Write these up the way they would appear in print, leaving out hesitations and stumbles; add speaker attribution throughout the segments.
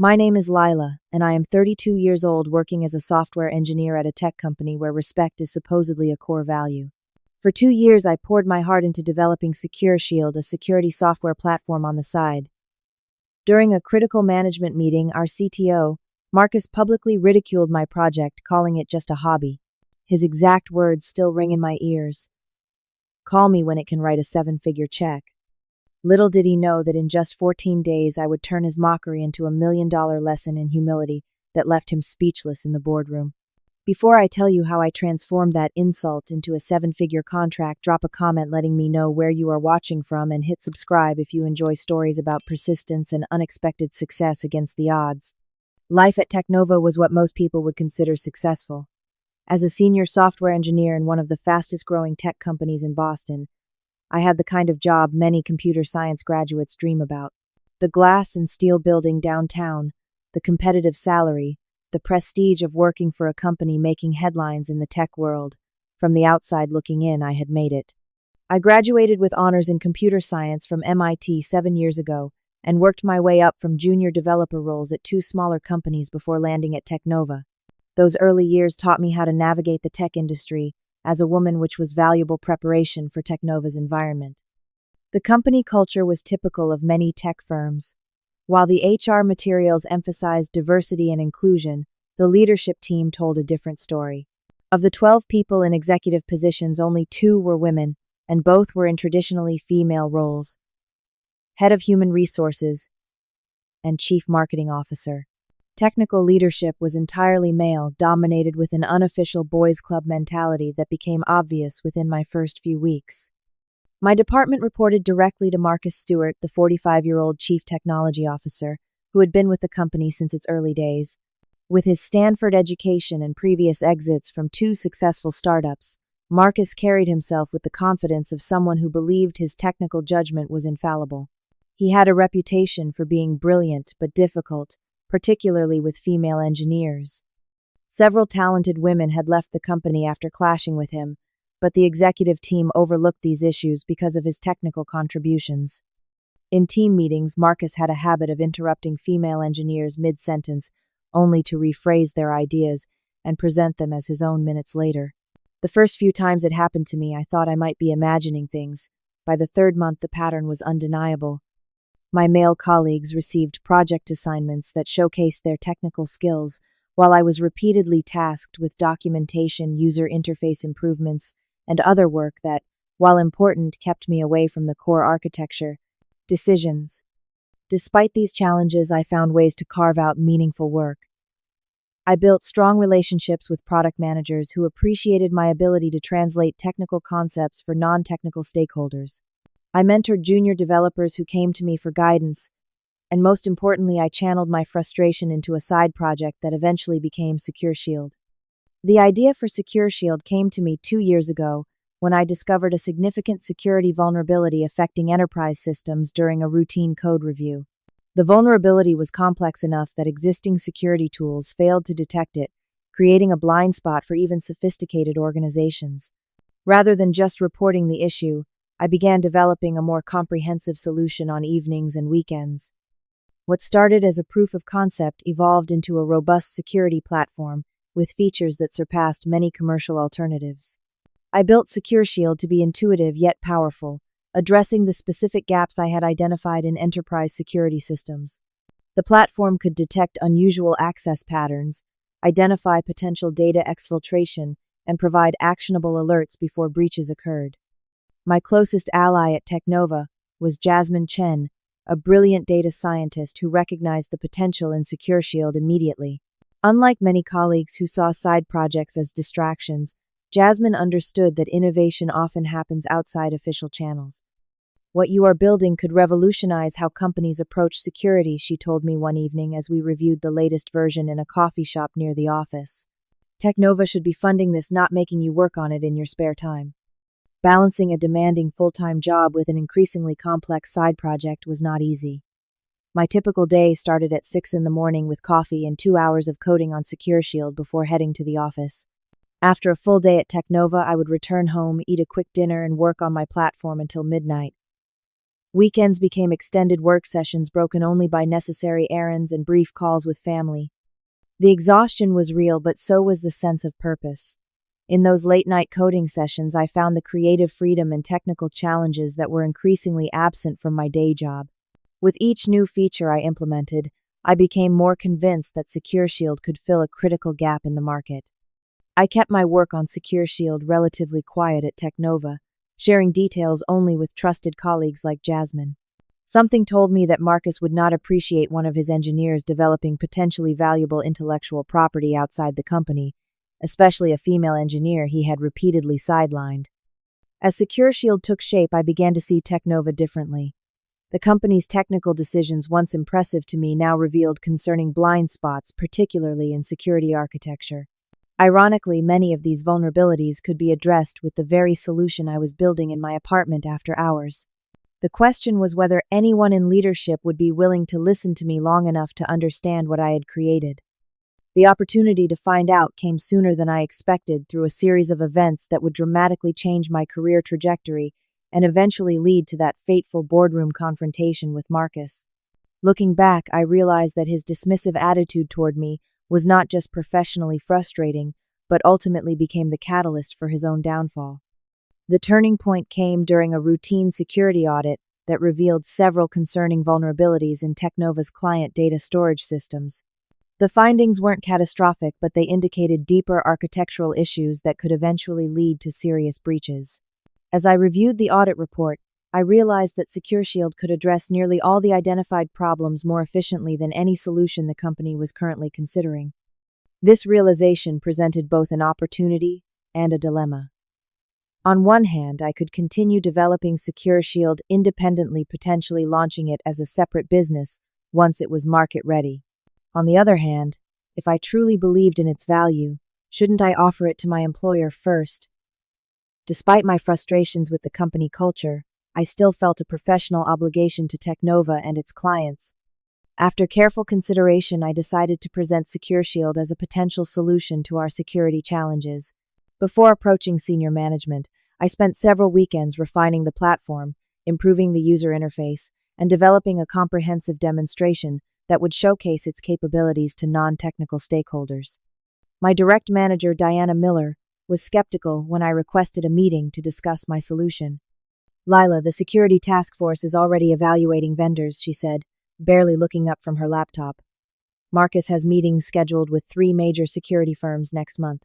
Speaker 1: My name is Lila, and I am 32 years old working as a software engineer at a tech company where respect is supposedly a core value. For 2 years, I poured my heart into developing SecureShield, a security software platform on the side. During a critical management meeting, our CTO, Marcus, publicly ridiculed my project, calling it just a hobby. His exact words still ring in my ears. Call me when it can write a 7-figure check. Little did he know that in just 14 days I would turn his mockery into a $1 million lesson in humility that left him speechless in the boardroom. Before I tell you how I transformed that insult into a 7-figure contract, drop a comment letting me know where you are watching from and hit subscribe if you enjoy stories about persistence and unexpected success against the odds. Life at Technova was what most people would consider successful. As a senior software engineer in one of the fastest-growing tech companies in Boston, I had the kind of job many computer science graduates dream about. The glass and steel building downtown, the competitive salary, the prestige of working for a company making headlines in the tech world. From the outside looking in, I had made it. I graduated with honors in computer science from MIT 7 years ago and worked my way up from junior developer roles at 2 smaller companies before landing at Technova. Those early years taught me how to navigate the tech industry as a woman, which was valuable preparation for Technova's environment. The company culture was typical of many tech firms. While the HR materials emphasized diversity and inclusion, the leadership team told a different story. Of the 12 people in executive positions, only 2 were women, and both were in traditionally female roles: Head of Human Resources and Chief Marketing Officer. Technical leadership was entirely male, dominated with an unofficial boys' club mentality that became obvious within my first few weeks. My department reported directly to Marcus Stewart, the 45-year-old Chief Technology Officer, who had been with the company since its early days. With his Stanford education and previous exits from 2 successful startups, Marcus carried himself with the confidence of someone who believed his technical judgment was infallible. He had a reputation for being brilliant but difficult, particularly with female engineers. Several talented women had left the company after clashing with him, but the executive team overlooked these issues because of his technical contributions. In team meetings, Marcus had a habit of interrupting female engineers mid-sentence, only to rephrase their ideas and present them as his own minutes later. The first few times it happened to me, I thought I might be imagining things. By the 3rd month, the pattern was undeniable. My male colleagues received project assignments that showcased their technical skills, while I was repeatedly tasked with documentation, user interface improvements, and other work that, while important, kept me away from the core architecture decisions. Despite these challenges, I found ways to carve out meaningful work. I built strong relationships with product managers who appreciated my ability to translate technical concepts for non-technical stakeholders. I mentored junior developers who came to me for guidance, and most importantly, I channeled my frustration into a side project that eventually became SecureShield. The idea for SecureShield came to me 2 years ago when I discovered a significant security vulnerability affecting enterprise systems during a routine code review. The vulnerability was complex enough that existing security tools failed to detect it, creating a blind spot for even sophisticated organizations. Rather than just reporting the issue, I began developing a more comprehensive solution on evenings and weekends. What started as a proof of concept evolved into a robust security platform with features that surpassed many commercial alternatives. I built SecureShield to be intuitive yet powerful, addressing the specific gaps I had identified in enterprise security systems. The platform could detect unusual access patterns, identify potential data exfiltration, and provide actionable alerts before breaches occurred. My closest ally at Technova was Jasmine Chen, a brilliant data scientist who recognized the potential in SecureShield immediately. Unlike many colleagues who saw side projects as distractions, Jasmine understood that innovation often happens outside official channels. What you are building could revolutionize how companies approach security, she told me one evening as we reviewed the latest version in a coffee shop near the office. Technova should be funding this, not making you work on it in your spare time. Balancing a demanding full-time job with an increasingly complex side project was not easy. My typical day started at 6 in the morning with coffee and 2 hours of coding on SecureShield before heading to the office. After a full day at Technova, I would return home, eat a quick dinner, and work on my platform until midnight. Weekends became extended work sessions broken only by necessary errands and brief calls with family. The exhaustion was real, but so was the sense of purpose. In those late-night coding sessions, I found the creative freedom and technical challenges that were increasingly absent from my day job. With each new feature I implemented, I became more convinced that SecureShield could fill a critical gap in the market. I kept my work on SecureShield relatively quiet at Technova, sharing details only with trusted colleagues like Jasmine. Something told me that Marcus would not appreciate one of his engineers developing potentially valuable intellectual property outside the company, especially a female engineer he had repeatedly sidelined. As SecureShield took shape, I began to see Technova differently. The company's technical decisions, once impressive to me, now revealed concerning blind spots, particularly in security architecture. Ironically, many of these vulnerabilities could be addressed with the very solution I was building in my apartment after hours. The question was whether anyone in leadership would be willing to listen to me long enough to understand what I had created. The opportunity to find out came sooner than I expected through a series of events that would dramatically change my career trajectory and eventually lead to that fateful boardroom confrontation with Marcus. Looking back, I realized that his dismissive attitude toward me was not just professionally frustrating, but ultimately became the catalyst for his own downfall. The turning point came during a routine security audit that revealed several concerning vulnerabilities in Technova's client data storage systems. The findings weren't catastrophic, but they indicated deeper architectural issues that could eventually lead to serious breaches. As I reviewed the audit report, I realized that SecureShield could address nearly all the identified problems more efficiently than any solution the company was currently considering. This realization presented both an opportunity and a dilemma. On one hand, I could continue developing SecureShield independently, potentially launching it as a separate business once it was market ready. On the other hand, if I truly believed in its value, shouldn't I offer it to my employer first? Despite my frustrations with the company culture, I still felt a professional obligation to Technova and its clients. After careful consideration, I decided to present SecureShield as a potential solution to our security challenges. Before approaching senior management, I spent several weekends refining the platform, improving the user interface, and developing a comprehensive demonstration that would showcase its capabilities to non-technical stakeholders. My direct manager, Diana Miller, was skeptical when I requested a meeting to discuss my solution. "Lila, the security task force is already evaluating vendors," she said, barely looking up from her laptop. "Marcus has meetings scheduled with 3 major security firms next month."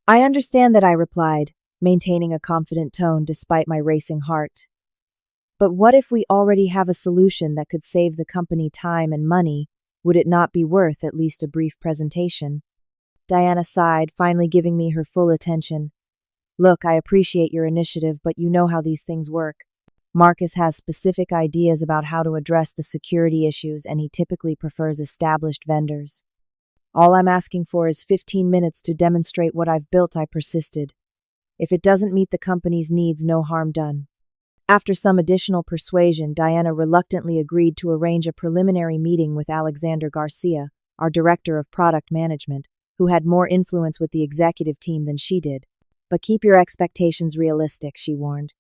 Speaker 1: "I understand that," I replied, maintaining a confident tone despite my racing heart. "But what if we already have a solution that could save the company time and money? Would it not be worth at least a brief presentation?" Diana sighed, finally giving me her full attention. "Look, I appreciate your initiative, but you know how these things work. Marcus has specific ideas about how to address the security issues, and he typically prefers established vendors. All I'm asking for is 15 minutes to demonstrate what I've built," I persisted. "If it doesn't meet the company's needs, no harm done." After some additional persuasion, Diana reluctantly agreed to arrange a preliminary meeting with Alexander Garcia, our director of product management, who had more influence with the executive team than she did. "But keep your expectations realistic," she warned,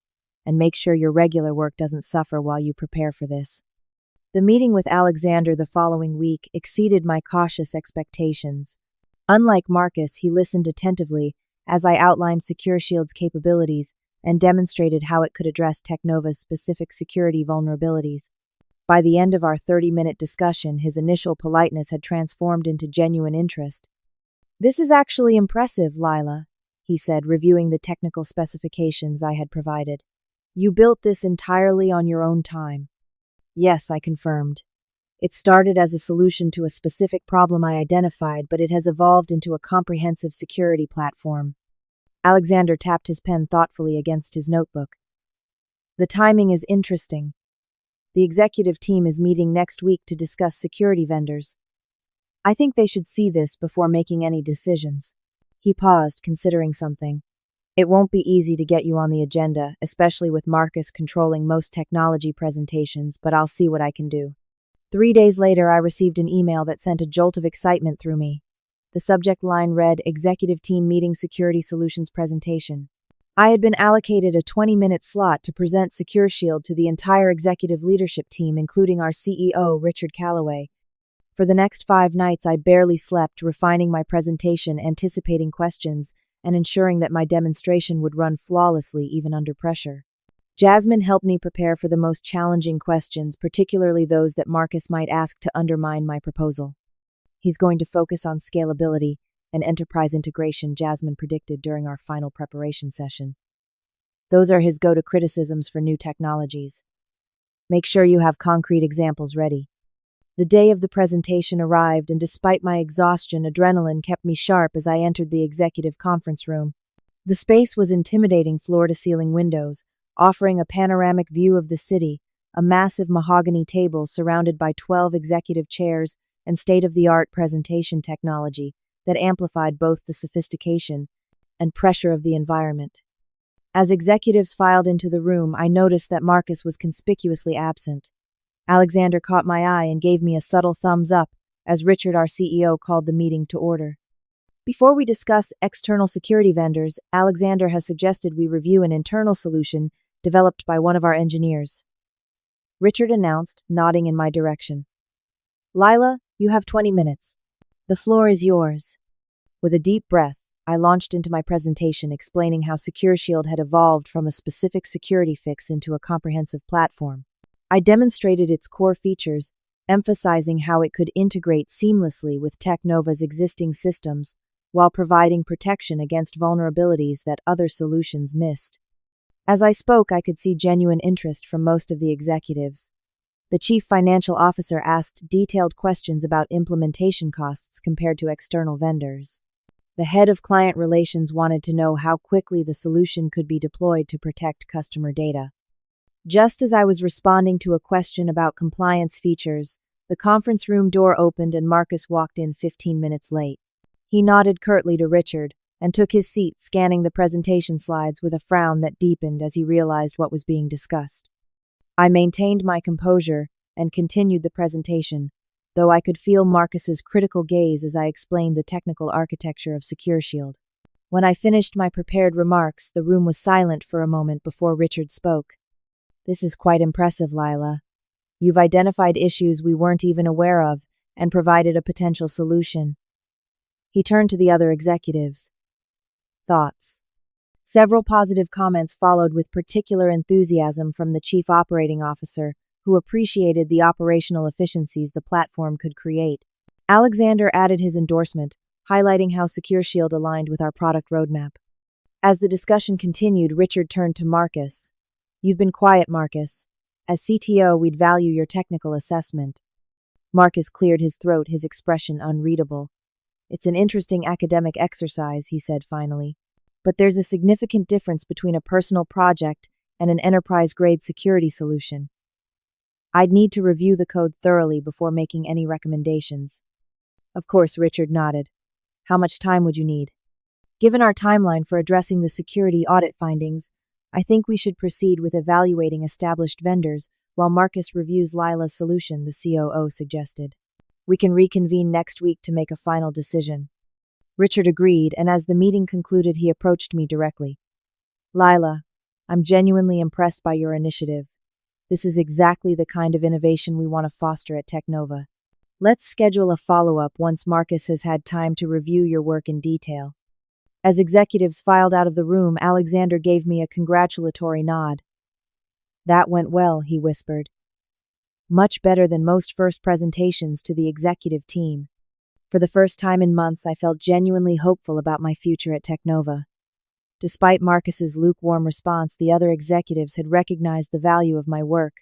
Speaker 1: "and make sure your regular work doesn't suffer while you prepare for this." The meeting with Alexander the following week exceeded my cautious expectations. Unlike Marcus, he listened attentively as I outlined SecureShield's capabilities and demonstrated how it could address Technova's specific security vulnerabilities. By the end of our 30-minute discussion, his initial politeness had transformed into genuine interest. "This is actually impressive, Lila," he said, reviewing the technical specifications I had provided. "You built this entirely on your own time." "Yes," I confirmed. "It started as a solution to a specific problem I identified, but it has evolved into a comprehensive security platform." Alexander tapped his pen thoughtfully against his notebook. "The timing is interesting. The executive team is meeting next week to discuss security vendors. I think they should see this before making any decisions." He paused, considering something. "It won't be easy to get you on the agenda, especially with Marcus controlling most technology presentations, but I'll see what I can do." 3 days later, I received an email that sent a jolt of excitement through me. The subject line read, "Executive Team Meeting Security Solutions Presentation." I had been allocated a 20-minute slot to present Secure Shield to the entire executive leadership team, including our CEO, Richard Calloway. For the next 5 nights, I barely slept, refining my presentation, anticipating questions, and ensuring that my demonstration would run flawlessly even under pressure. Jasmine helped me prepare for the most challenging questions, particularly those that Marcus might ask to undermine my proposal. He's going to focus on scalability and enterprise integration, Jasmine predicted during our final preparation session. Those are his go-to criticisms for new technologies. Make sure you have concrete examples ready. The day of the presentation arrived, and despite my exhaustion, adrenaline kept me sharp as I entered the executive conference room. The space was intimidating, floor-to-ceiling windows, offering a panoramic view of the city, a massive mahogany table surrounded by 12 executive chairs, and state-of-the-art presentation technology that amplified both the sophistication and pressure of the environment. As executives filed into the room, I noticed that Marcus was conspicuously absent. Alexander caught my eye and gave me a subtle thumbs up as Richard, our CEO, called the meeting to order. Before we discuss external security vendors, Alexander has suggested we review an internal solution developed by one of our engineers. Richard announced, nodding in my direction. Lila, you have 20 minutes. The floor is yours. With a deep breath, I launched into my presentation, explaining how Secure Shield had evolved from a specific security fix into a comprehensive platform. I demonstrated its core features, emphasizing how it could integrate seamlessly with Technova's existing systems while providing protection against vulnerabilities that other solutions missed. As I spoke, I could see genuine interest from most of the executives. The chief financial officer asked detailed questions about implementation costs compared to external vendors. The head of client relations wanted to know how quickly the solution could be deployed to protect customer data. Just as I was responding to a question about compliance features, the conference room door opened and Marcus walked in 15 minutes late. He nodded curtly to Richard and took his seat, scanning the presentation slides with a frown that deepened as he realized what was being discussed. I maintained my composure and continued the presentation, though I could feel Marcus's critical gaze as I explained the technical architecture of Secure Shield. When I finished my prepared remarks, the room was silent for a moment before Richard spoke. This is quite impressive, Lila. You've identified issues we weren't even aware of and provided a potential solution. He turned to the other executives. Thoughts? Several positive comments followed, with particular enthusiasm from the Chief Operating Officer, who appreciated the operational efficiencies the platform could create. Alexander added his endorsement, highlighting how Secure Shield aligned with our product roadmap. As the discussion continued, Richard turned to Marcus. You've been quiet, Marcus. As CTO, we'd value your technical assessment. Marcus cleared his throat, his expression unreadable. It's an interesting academic exercise, he said finally. But there's a significant difference between a personal project and an enterprise-grade security solution. I'd need to review the code thoroughly before making any recommendations. Of course, Richard nodded. How much time would you need? Given our timeline for addressing the security audit findings, I think we should proceed with evaluating established vendors while Marcus reviews Lila's solution, the COO suggested. We can reconvene next week to make a final decision. Richard agreed, and as the meeting concluded, he approached me directly. Lila, I'm genuinely impressed by your initiative. This is exactly the kind of innovation we want to foster at Technova. Let's schedule a follow-up once Marcus has had time to review your work in detail. As executives filed out of the room, Alexander gave me a congratulatory nod. That went well, he whispered. Much better than most first presentations to the executive team. For the first time in months, I felt genuinely hopeful about my future at Technova. Despite Marcus's lukewarm response, the other executives had recognized the value of my work.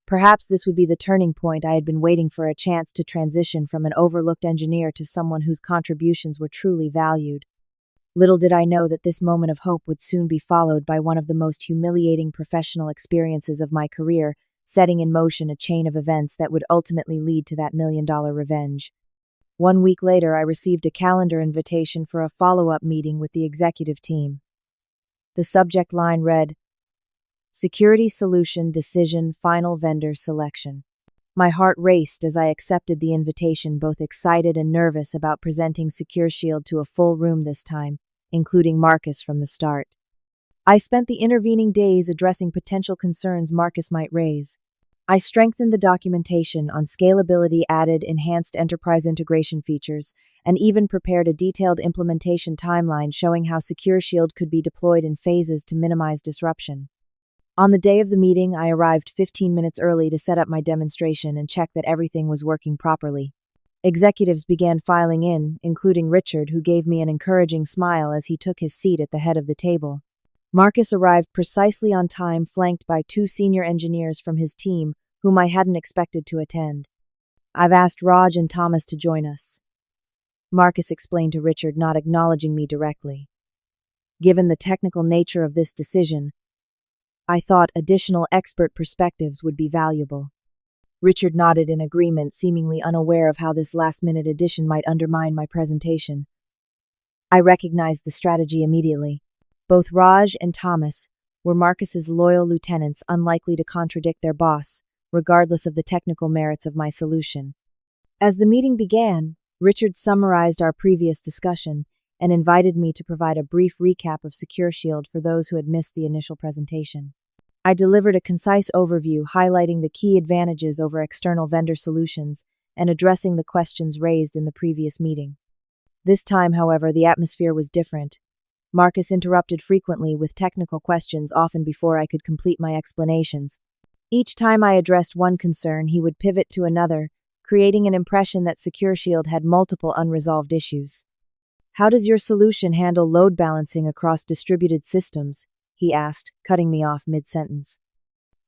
Speaker 1: Perhaps this would be the turning point I had been waiting for, a chance to transition from an overlooked engineer to someone whose contributions were truly valued. Little did I know that this moment of hope would soon be followed by one of the most humiliating professional experiences of my career, setting in motion a chain of events that would ultimately lead to that $1 million revenge. 1 week later, I received a calendar invitation for a follow-up meeting with the executive team. The subject line read, Security Solution Decision Final Vendor Selection. My heart raced as I accepted the invitation, both excited and nervous about presenting Secure Shield to a full room this time, including Marcus from the start. I spent the intervening days addressing potential concerns Marcus might raise. I strengthened the documentation on scalability, added enhanced enterprise integration features, and even prepared a detailed implementation timeline showing how Secure Shield could be deployed in phases to minimize disruption. On the day of the meeting, I arrived 15 minutes early to set up my demonstration and check that everything was working properly. Executives began filing in, including Richard, who gave me an encouraging smile as he took his seat at the head of the table. Marcus arrived precisely on time, flanked by 2 senior engineers from his team, whom I hadn't expected to attend. "I've asked Raj and Thomas to join us," Marcus explained to Richard, not acknowledging me directly. Given the technical nature of this decision, I thought additional expert perspectives would be valuable. Richard nodded in agreement, seemingly unaware of how this last-minute addition might undermine my presentation. I recognized the strategy immediately. Both Raj and Thomas were Marcus's loyal lieutenants, unlikely to contradict their boss, regardless of the technical merits of my solution. As the meeting began, Richard summarized our previous discussion and invited me to provide a brief recap of Secure Shield for those who had missed the initial presentation. I delivered a concise overview highlighting the key advantages over external vendor solutions and addressing the questions raised in the previous meeting. This time, however, the atmosphere was different. Marcus interrupted frequently with technical questions, often before I could complete my explanations. Each time I addressed one concern, he would pivot to another, creating an impression that Secure Shield had multiple unresolved issues. "How does your solution handle load balancing across distributed systems?" he asked, cutting me off mid-sentence.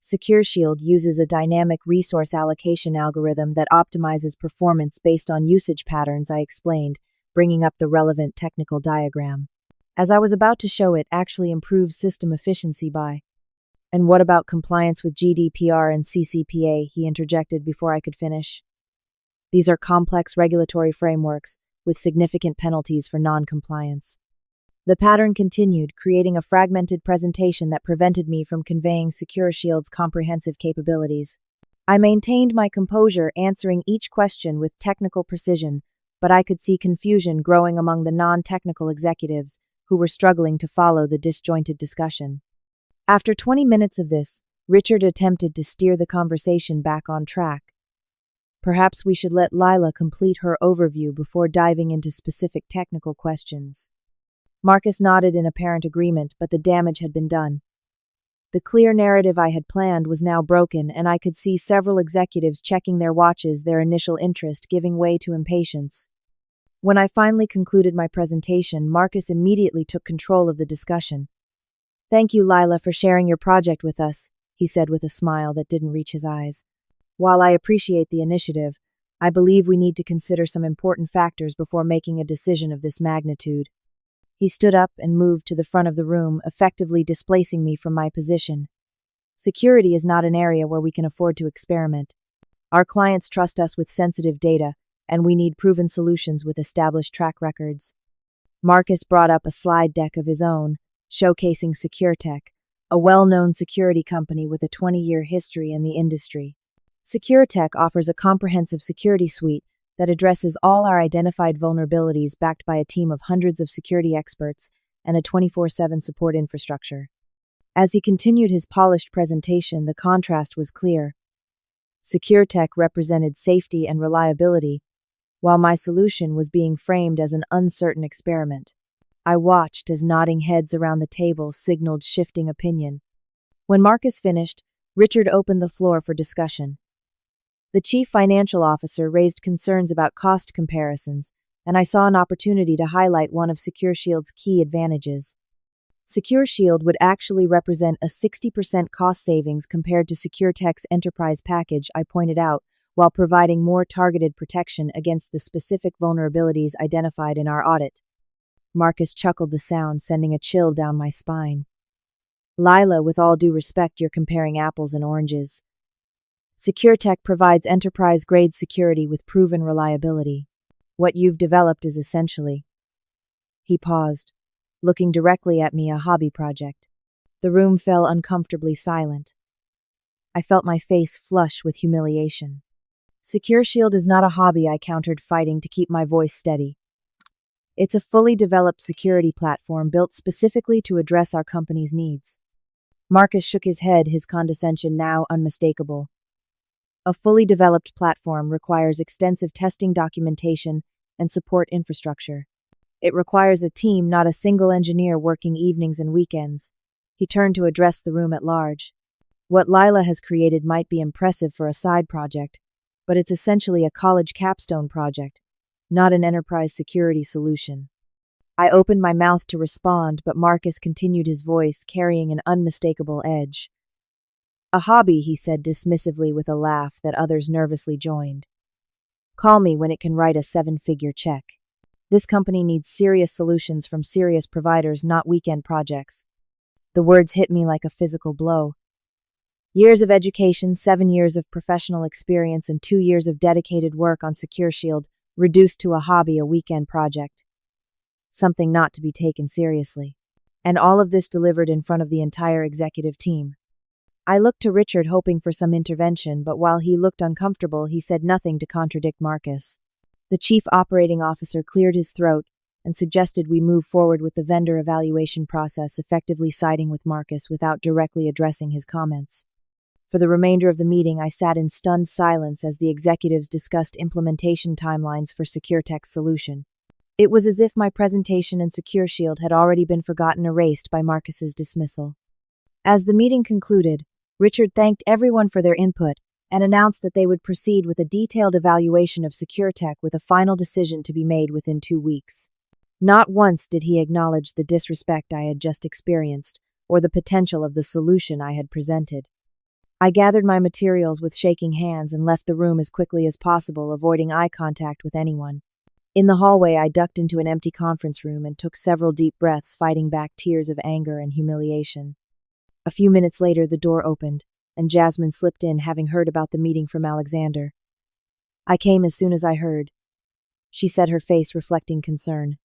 Speaker 1: Secure Shield uses a dynamic resource allocation algorithm that optimizes performance based on usage patterns, I explained, bringing up the relevant technical diagram. As I was about to show, it actually improves system efficiency by... "And what about compliance with GDPR and CCPA?" he interjected before I could finish. "These are complex regulatory frameworks with significant penalties for non-compliance." The pattern continued, creating a fragmented presentation that prevented me from conveying Secure Shield's comprehensive capabilities. I maintained my composure, answering each question with technical precision, but I could see confusion growing among the non-technical executives who were struggling to follow the disjointed discussion. After 20 minutes of this, Richard attempted to steer the conversation back on track. "Perhaps we should let Lila complete her overview before diving into specific technical questions." Marcus nodded in apparent agreement, but the damage had been done. The clear narrative I had planned was now broken, and I could see several executives checking their watches, their initial interest giving way to impatience. When I finally concluded my presentation, Marcus immediately took control of the discussion. "Thank you, Lila, for sharing your project with us," he said with a smile that didn't reach his eyes. "While I appreciate the initiative, I believe we need to consider some important factors before making a decision of this magnitude." He stood up and moved to the front of the room, effectively displacing me from my position. "Security is not an area where we can afford to experiment. Our clients trust us with sensitive data, and we need proven solutions with established track records." Marcus brought up a slide deck of his own, showcasing SecureTech, a well-known security company with a 20-year history in the industry. SecureTech offers a comprehensive security suite that addresses all our identified vulnerabilities, backed by a team of hundreds of security experts and a 24/7 support infrastructure. As he continued his polished presentation, the contrast was clear. SecureTech represented safety and reliability, while my solution was being framed as an uncertain experiment. I watched as nodding heads around the table signaled shifting opinion. When Marcus finished, Richard opened the floor for discussion. The chief financial officer raised concerns about cost comparisons, and I saw an opportunity to highlight one of Secure Shield's key advantages. Secure Shield would actually represent a 60% cost savings compared to SecureTech's enterprise package, I pointed out, while providing more targeted protection against the specific vulnerabilities identified in our audit. Marcus chuckled the sound, sending a chill down my spine. "Lila, with all due respect, you're comparing apples and oranges. SecureTech provides enterprise-grade security with proven reliability. What you've developed is essentially..." He paused, looking directly at me, "a hobby project." The room fell uncomfortably silent. I felt my face flush with humiliation. "Secure Shield is not a hobby," I countered, fighting to keep my voice steady. It's a fully developed security platform built specifically to address our company's needs. Marcus shook his head, his condescension now unmistakable. A fully developed platform requires extensive testing documentation and support infrastructure. It requires a team, not a single engineer working evenings and weekends. He turned to address the room at large. What Lila has created might be impressive for a side project, but it's essentially a college capstone project, not an enterprise security solution. I opened my mouth to respond, but Marcus continued, his voice carrying an unmistakable edge. A hobby, he said dismissively with a laugh that others nervously joined. Call me when it can write a 7-figure check. This company needs serious solutions from serious providers, not weekend projects. The words hit me like a physical blow. Years of education, 7 years of professional experience, and 2 years of dedicated work on Secure Shield reduced to a hobby, a weekend project. Something not to be taken seriously. And all of this delivered in front of the entire executive team. I looked to Richard, hoping for some intervention, but while he looked uncomfortable, he said nothing to contradict Marcus. The chief operating officer cleared his throat and suggested we move forward with the vendor evaluation process, effectively siding with Marcus without directly addressing his comments. For the remainder of the meeting, I sat in stunned silence as the executives discussed implementation timelines for SecureTech's solution. It was as if my presentation and Secure Shield had already been forgotten, erased by Marcus's dismissal. As the meeting concluded, Richard thanked everyone for their input and announced that they would proceed with a detailed evaluation of SecureTech with a final decision to be made within 2 weeks. Not once did he acknowledge the disrespect I had just experienced or the potential of the solution I had presented. I gathered my materials with shaking hands and left the room as quickly as possible, avoiding eye contact with anyone. In the hallway, I ducked into an empty conference room and took several deep breaths, fighting back tears of anger and humiliation. A few minutes later, the door opened, and Jasmine slipped in, having heard about the meeting from Alexander. I came as soon as I heard, she said, her face reflecting concern.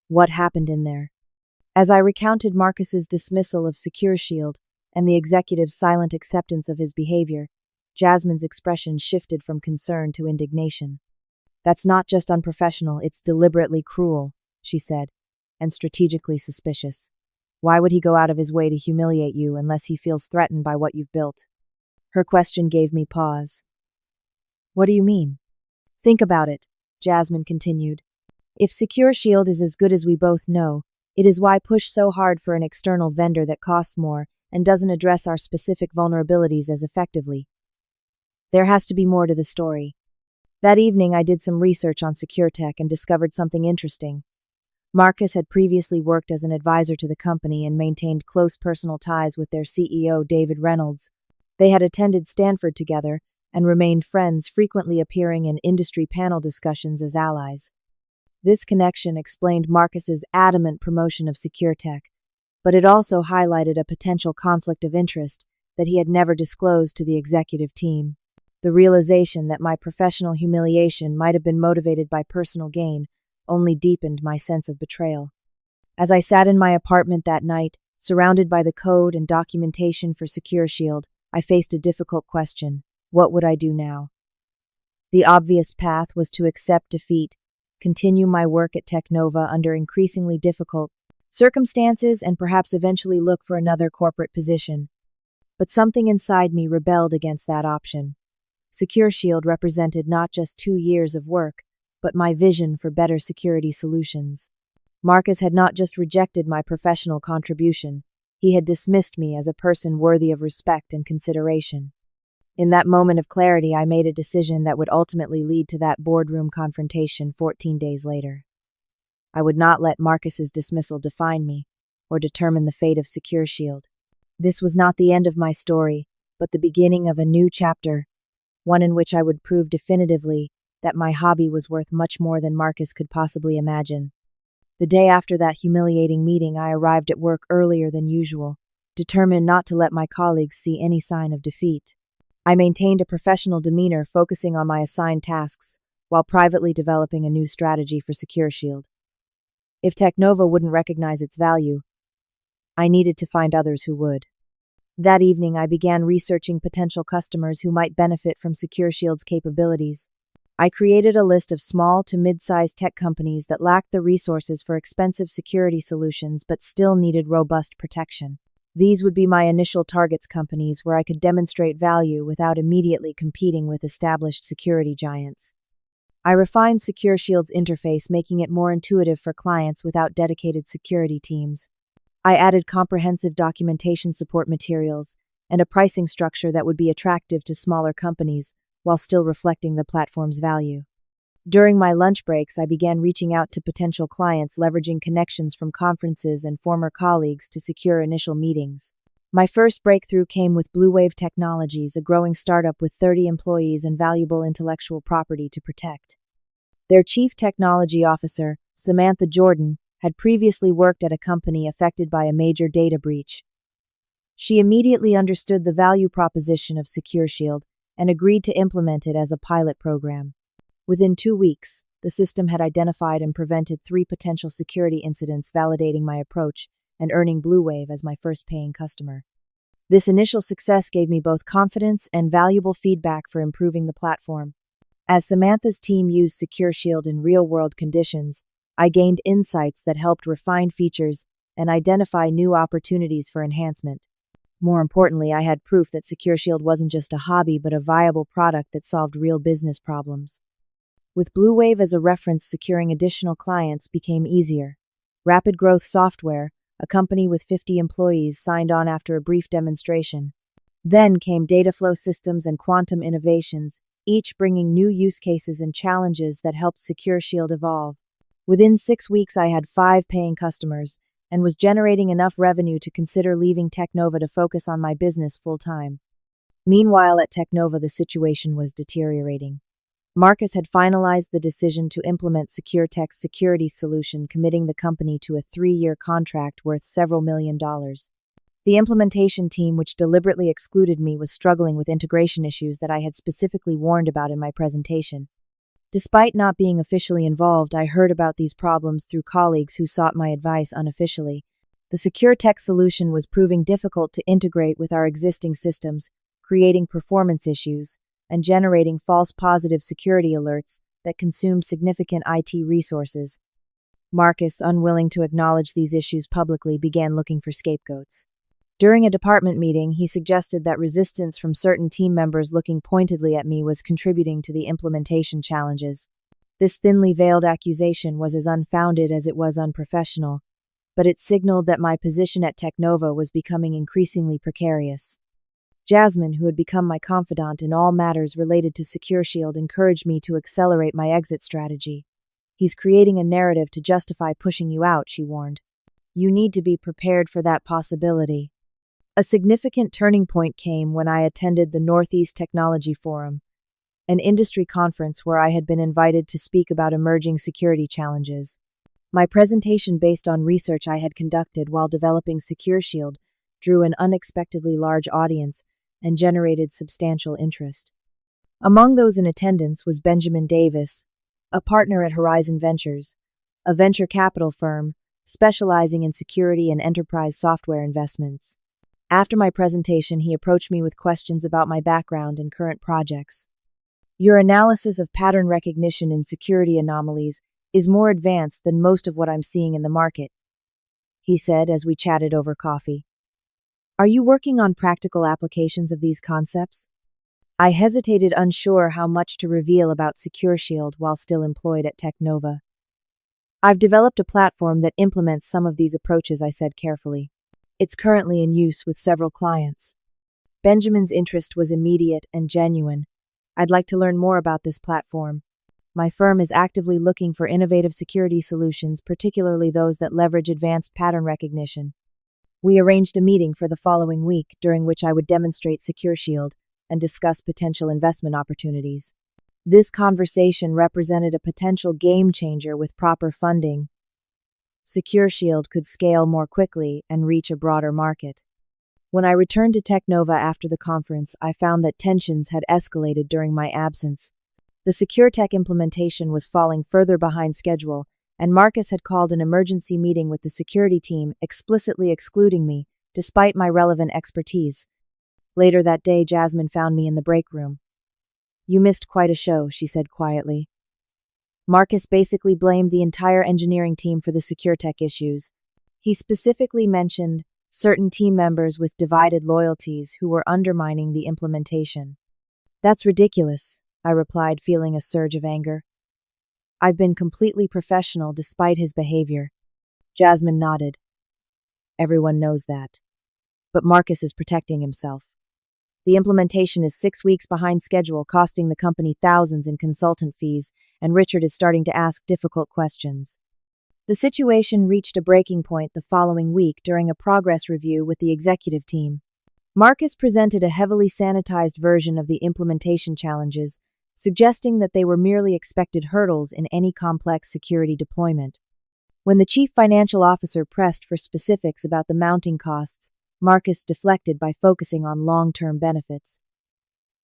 Speaker 1: What happened in there? As I recounted Marcus's dismissal of Secure Shield and the executive's silent acceptance of his behavior, Jasmine's expression shifted from concern to indignation. That's not just unprofessional, it's deliberately cruel, she said, and strategically suspicious. Why would he go out of his way to humiliate you unless he feels threatened by what you've built? Her question gave me pause. What do you mean? Think about it, Jasmine continued. If Secure Shield is as good as we both know, it is why push so hard for an external vendor that costs more and doesn't address our specific vulnerabilities as effectively. There has to be more to the story. That evening, I did some research on SecureTech and discovered something interesting. Marcus had previously worked as an advisor to the company and maintained close personal ties with their CEO, David Reynolds. They had attended Stanford together and remained friends, frequently appearing in industry panel discussions as allies. This connection explained Marcus's adamant promotion of SecureTech, but it also highlighted a potential conflict of interest that he had never disclosed to the executive team. The realization that my professional humiliation might have been motivated by personal gain only deepened my sense of betrayal. As I sat in my apartment that night, surrounded by the code and documentation for Secure Shield, I faced a difficult question. What would I do now? The obvious path was to accept defeat, continue my work at Technova under increasingly difficult circumstances, and perhaps eventually look for another corporate position. But something inside me rebelled against that option. Secure Shield represented not just 2 years of work, but my vision for better security solutions. Marcus had not just rejected my professional contribution, he had dismissed me as a person worthy of respect and consideration. In that moment of clarity, I made a decision that would ultimately lead to that boardroom confrontation 14 days later. I would not let Marcus's dismissal define me or determine the fate of Secure Shield. This was not the end of my story, but the beginning of a new chapter, one in which I would prove definitively that my hobby was worth much more than Marcus could possibly imagine. The day after that humiliating meeting, I arrived at work earlier than usual, determined not to let my colleagues see any sign of defeat. I maintained a professional demeanor, focusing on my assigned tasks, while privately developing a new strategy for Secure Shield. If Technova wouldn't recognize its value, I needed to find others who would. That evening, I began researching potential customers who might benefit from Secure Shield's capabilities. I created a list of small to mid-sized tech companies that lacked the resources for expensive security solutions but still needed robust protection. These would be my initial targets, companies where I could demonstrate value without immediately competing with established security giants. I refined SecureShield's interface, making it more intuitive for clients without dedicated security teams. I added comprehensive documentation support materials and a pricing structure that would be attractive to smaller companies while still reflecting the platform's value. During my lunch breaks, I began reaching out to potential clients, leveraging connections from conferences and former colleagues to secure initial meetings. My first breakthrough came with Blue Wave Technologies, a growing startup with 30 employees and valuable intellectual property to protect. Their chief technology officer, Samantha Jordan, had previously worked at a company affected by a major data breach. She immediately understood the value proposition of SecureShield and agreed to implement it as a pilot program. Within 2 weeks, the system had identified and prevented 3 potential security incidents, validating my approach and earning Blue Wave as my first paying customer. This initial success gave me both confidence and valuable feedback for improving the platform. As Samantha's team used SecureShield in real-world conditions, I gained insights that helped refine features and identify new opportunities for enhancement. More importantly, I had proof that SecureShield wasn't just a hobby but a viable product that solved real business problems. With Blue Wave as a reference, securing additional clients became easier. Rapid Growth Software, a company with 50 employees, signed on after a brief demonstration. Then came Dataflow Systems and Quantum Innovations, each bringing new use cases and challenges that helped SecureShield evolve. Within 6 weeks, I had 5 paying customers and was generating enough revenue to consider leaving Technova to focus on my business full-time. Meanwhile, at Technova, the situation was deteriorating. Marcus had finalized the decision to implement SecureTech's security solution, committing the company to a 3-year contract worth several $1 million. The implementation team, which deliberately excluded me, was struggling with integration issues that I had specifically warned about in my presentation. Despite not being officially involved, I heard about these problems through colleagues who sought my advice unofficially. The SecureTech solution was proving difficult to integrate with our existing systems, creating performance issues and generating false positive security alerts that consumed significant IT resources. Marcus, unwilling to acknowledge these issues publicly, began looking for scapegoats. During a department meeting, he suggested that resistance from certain team members looking pointedly at me was contributing to the implementation challenges. This thinly veiled accusation was as unfounded as it was unprofessional, but it signaled that my position at Technova was becoming increasingly precarious. Jasmine, who had become my confidant in all matters related to SecureShield, encouraged me to accelerate my exit strategy. "He's creating a narrative to justify pushing you out," she warned. "You need to be prepared for that possibility." A significant turning point came when I attended the Northeast Technology Forum, an industry conference where I had been invited to speak about emerging security challenges. My presentation, based on research I had conducted while developing SecureShield, drew an unexpectedly large audience and generated substantial interest. Among those in attendance was Benjamin Davis, a partner at Horizon Ventures, a venture capital firm specializing in security and enterprise software investments. After my presentation, he approached me with questions about my background and current projects. "Your analysis of pattern recognition in security anomalies is more advanced than most of what I'm seeing in the market," he said as we chatted over coffee. "Are you working on practical applications of these concepts?" I hesitated, unsure how much to reveal about SecureShield while still employed at Technova. "I've developed a platform that implements some of these approaches," I said carefully. "It's currently in use with several clients." Benjamin's interest was immediate and genuine. "I'd like to learn more about this platform. My firm is actively looking for innovative security solutions, particularly those that leverage advanced pattern recognition." We arranged a meeting for the following week, during which I would demonstrate SecureShield and discuss potential investment opportunities. This conversation represented a potential game changer. With proper funding, SecureShield could scale more quickly and reach a broader market. When I returned to Technova after the conference, I found that tensions had escalated during my absence. The SecureTech implementation was falling further behind schedule, and Marcus had called an emergency meeting with the security team, explicitly excluding me, despite my relevant expertise. Later that day, Jasmine found me in the break room. You missed quite a show, she said quietly. Marcus basically blamed the entire engineering team for the SecureTech issues. He specifically mentioned certain team members with divided loyalties who were undermining the implementation. That's ridiculous, I replied, feeling a surge of anger. I've been completely professional despite his behavior. Jasmine nodded. Everyone knows that. But Marcus is protecting himself. The implementation is 6 weeks behind schedule, costing the company thousands in consultant fees, and Richard is starting to ask difficult questions. The situation reached a breaking point the following week during a progress review with the executive team. Marcus presented a heavily sanitized version of the implementation challenges, suggesting that they were merely expected hurdles in any complex security deployment. When the chief financial officer pressed for specifics about the mounting costs, Marcus deflected by focusing on long-term benefits.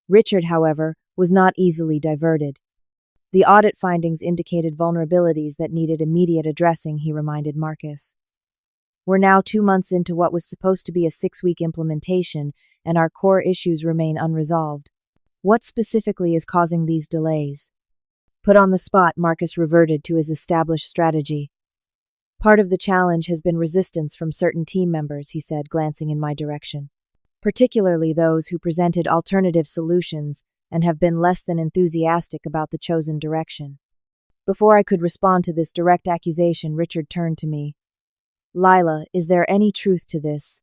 Speaker 1: Richard, however, was not easily diverted. The audit findings indicated vulnerabilities that needed immediate addressing, he reminded Marcus. We're now 2 months into what was supposed to be a 6-week implementation, and our core issues remain unresolved. What specifically is causing these delays? Put on the spot, Marcus reverted to his established strategy. Part of the challenge has been resistance from certain team members, he said, glancing in my direction. Particularly those who presented alternative solutions and have been less than enthusiastic about the chosen direction. Before I could respond to this direct accusation, Richard turned to me. Lila, is there any truth to this?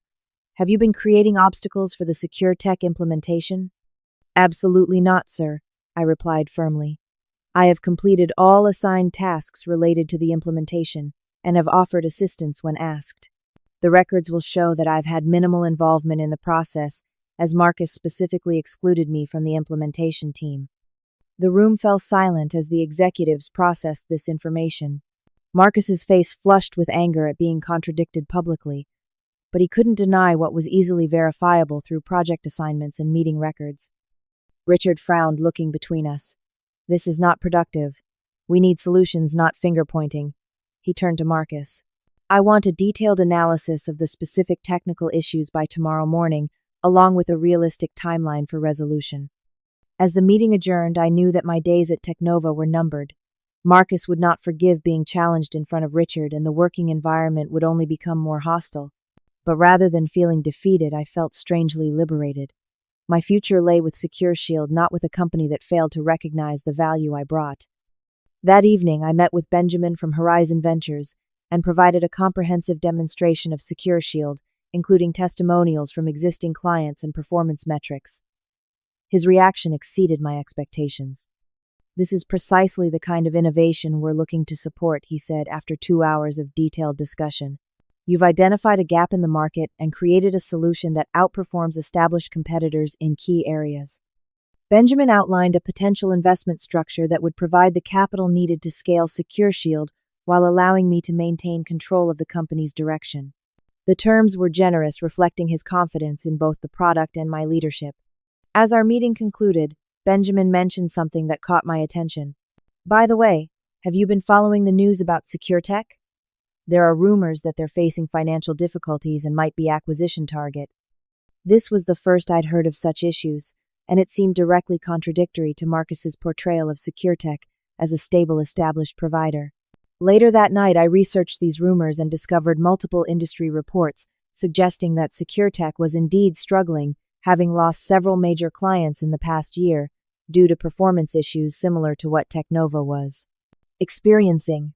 Speaker 1: Have you been creating obstacles for the SecureTech implementation? Absolutely not, sir, I replied firmly. I have completed all assigned tasks related to the implementation and have offered assistance when asked. The records will show that I've had minimal involvement in the process, as Marcus specifically excluded me from the implementation team. The room fell silent as the executives processed this information. Marcus's face flushed with anger at being contradicted publicly, but he couldn't deny what was easily verifiable through project assignments and meeting records. Richard frowned, looking between us. This is not productive. We need solutions, not finger-pointing. He turned to Marcus. I want a detailed analysis of the specific technical issues by tomorrow morning, along with a realistic timeline for resolution. As the meeting adjourned, I knew that my days at Technova were numbered. Marcus would not forgive being challenged in front of Richard, and the working environment would only become more hostile. But rather than feeling defeated, I felt strangely liberated. My future lay with SecureShield, not with a company that failed to recognize the value I brought. That evening, I met with Benjamin from Horizon Ventures and provided a comprehensive demonstration of SecureShield, including testimonials from existing clients and performance metrics. His reaction exceeded my expectations. This is precisely the kind of innovation we're looking to support, he said after 2 hours of detailed discussion. You've identified a gap in the market and created a solution that outperforms established competitors in key areas. Benjamin outlined a potential investment structure that would provide the capital needed to scale SecureShield while allowing me to maintain control of the company's direction. The terms were generous, reflecting his confidence in both the product and my leadership. As our meeting concluded, Benjamin mentioned something that caught my attention. By the way, have you been following the news about SecureTech? There are rumors that they're facing financial difficulties and might be acquisition target. This was the first I'd heard of such issues, and it seemed directly contradictory to Marcus's portrayal of SecureTech as a stable, established provider. Later that night, I researched these rumors and discovered multiple industry reports suggesting that SecureTech was indeed struggling, having lost several major clients in the past year due to performance issues similar to what Technova was experiencing.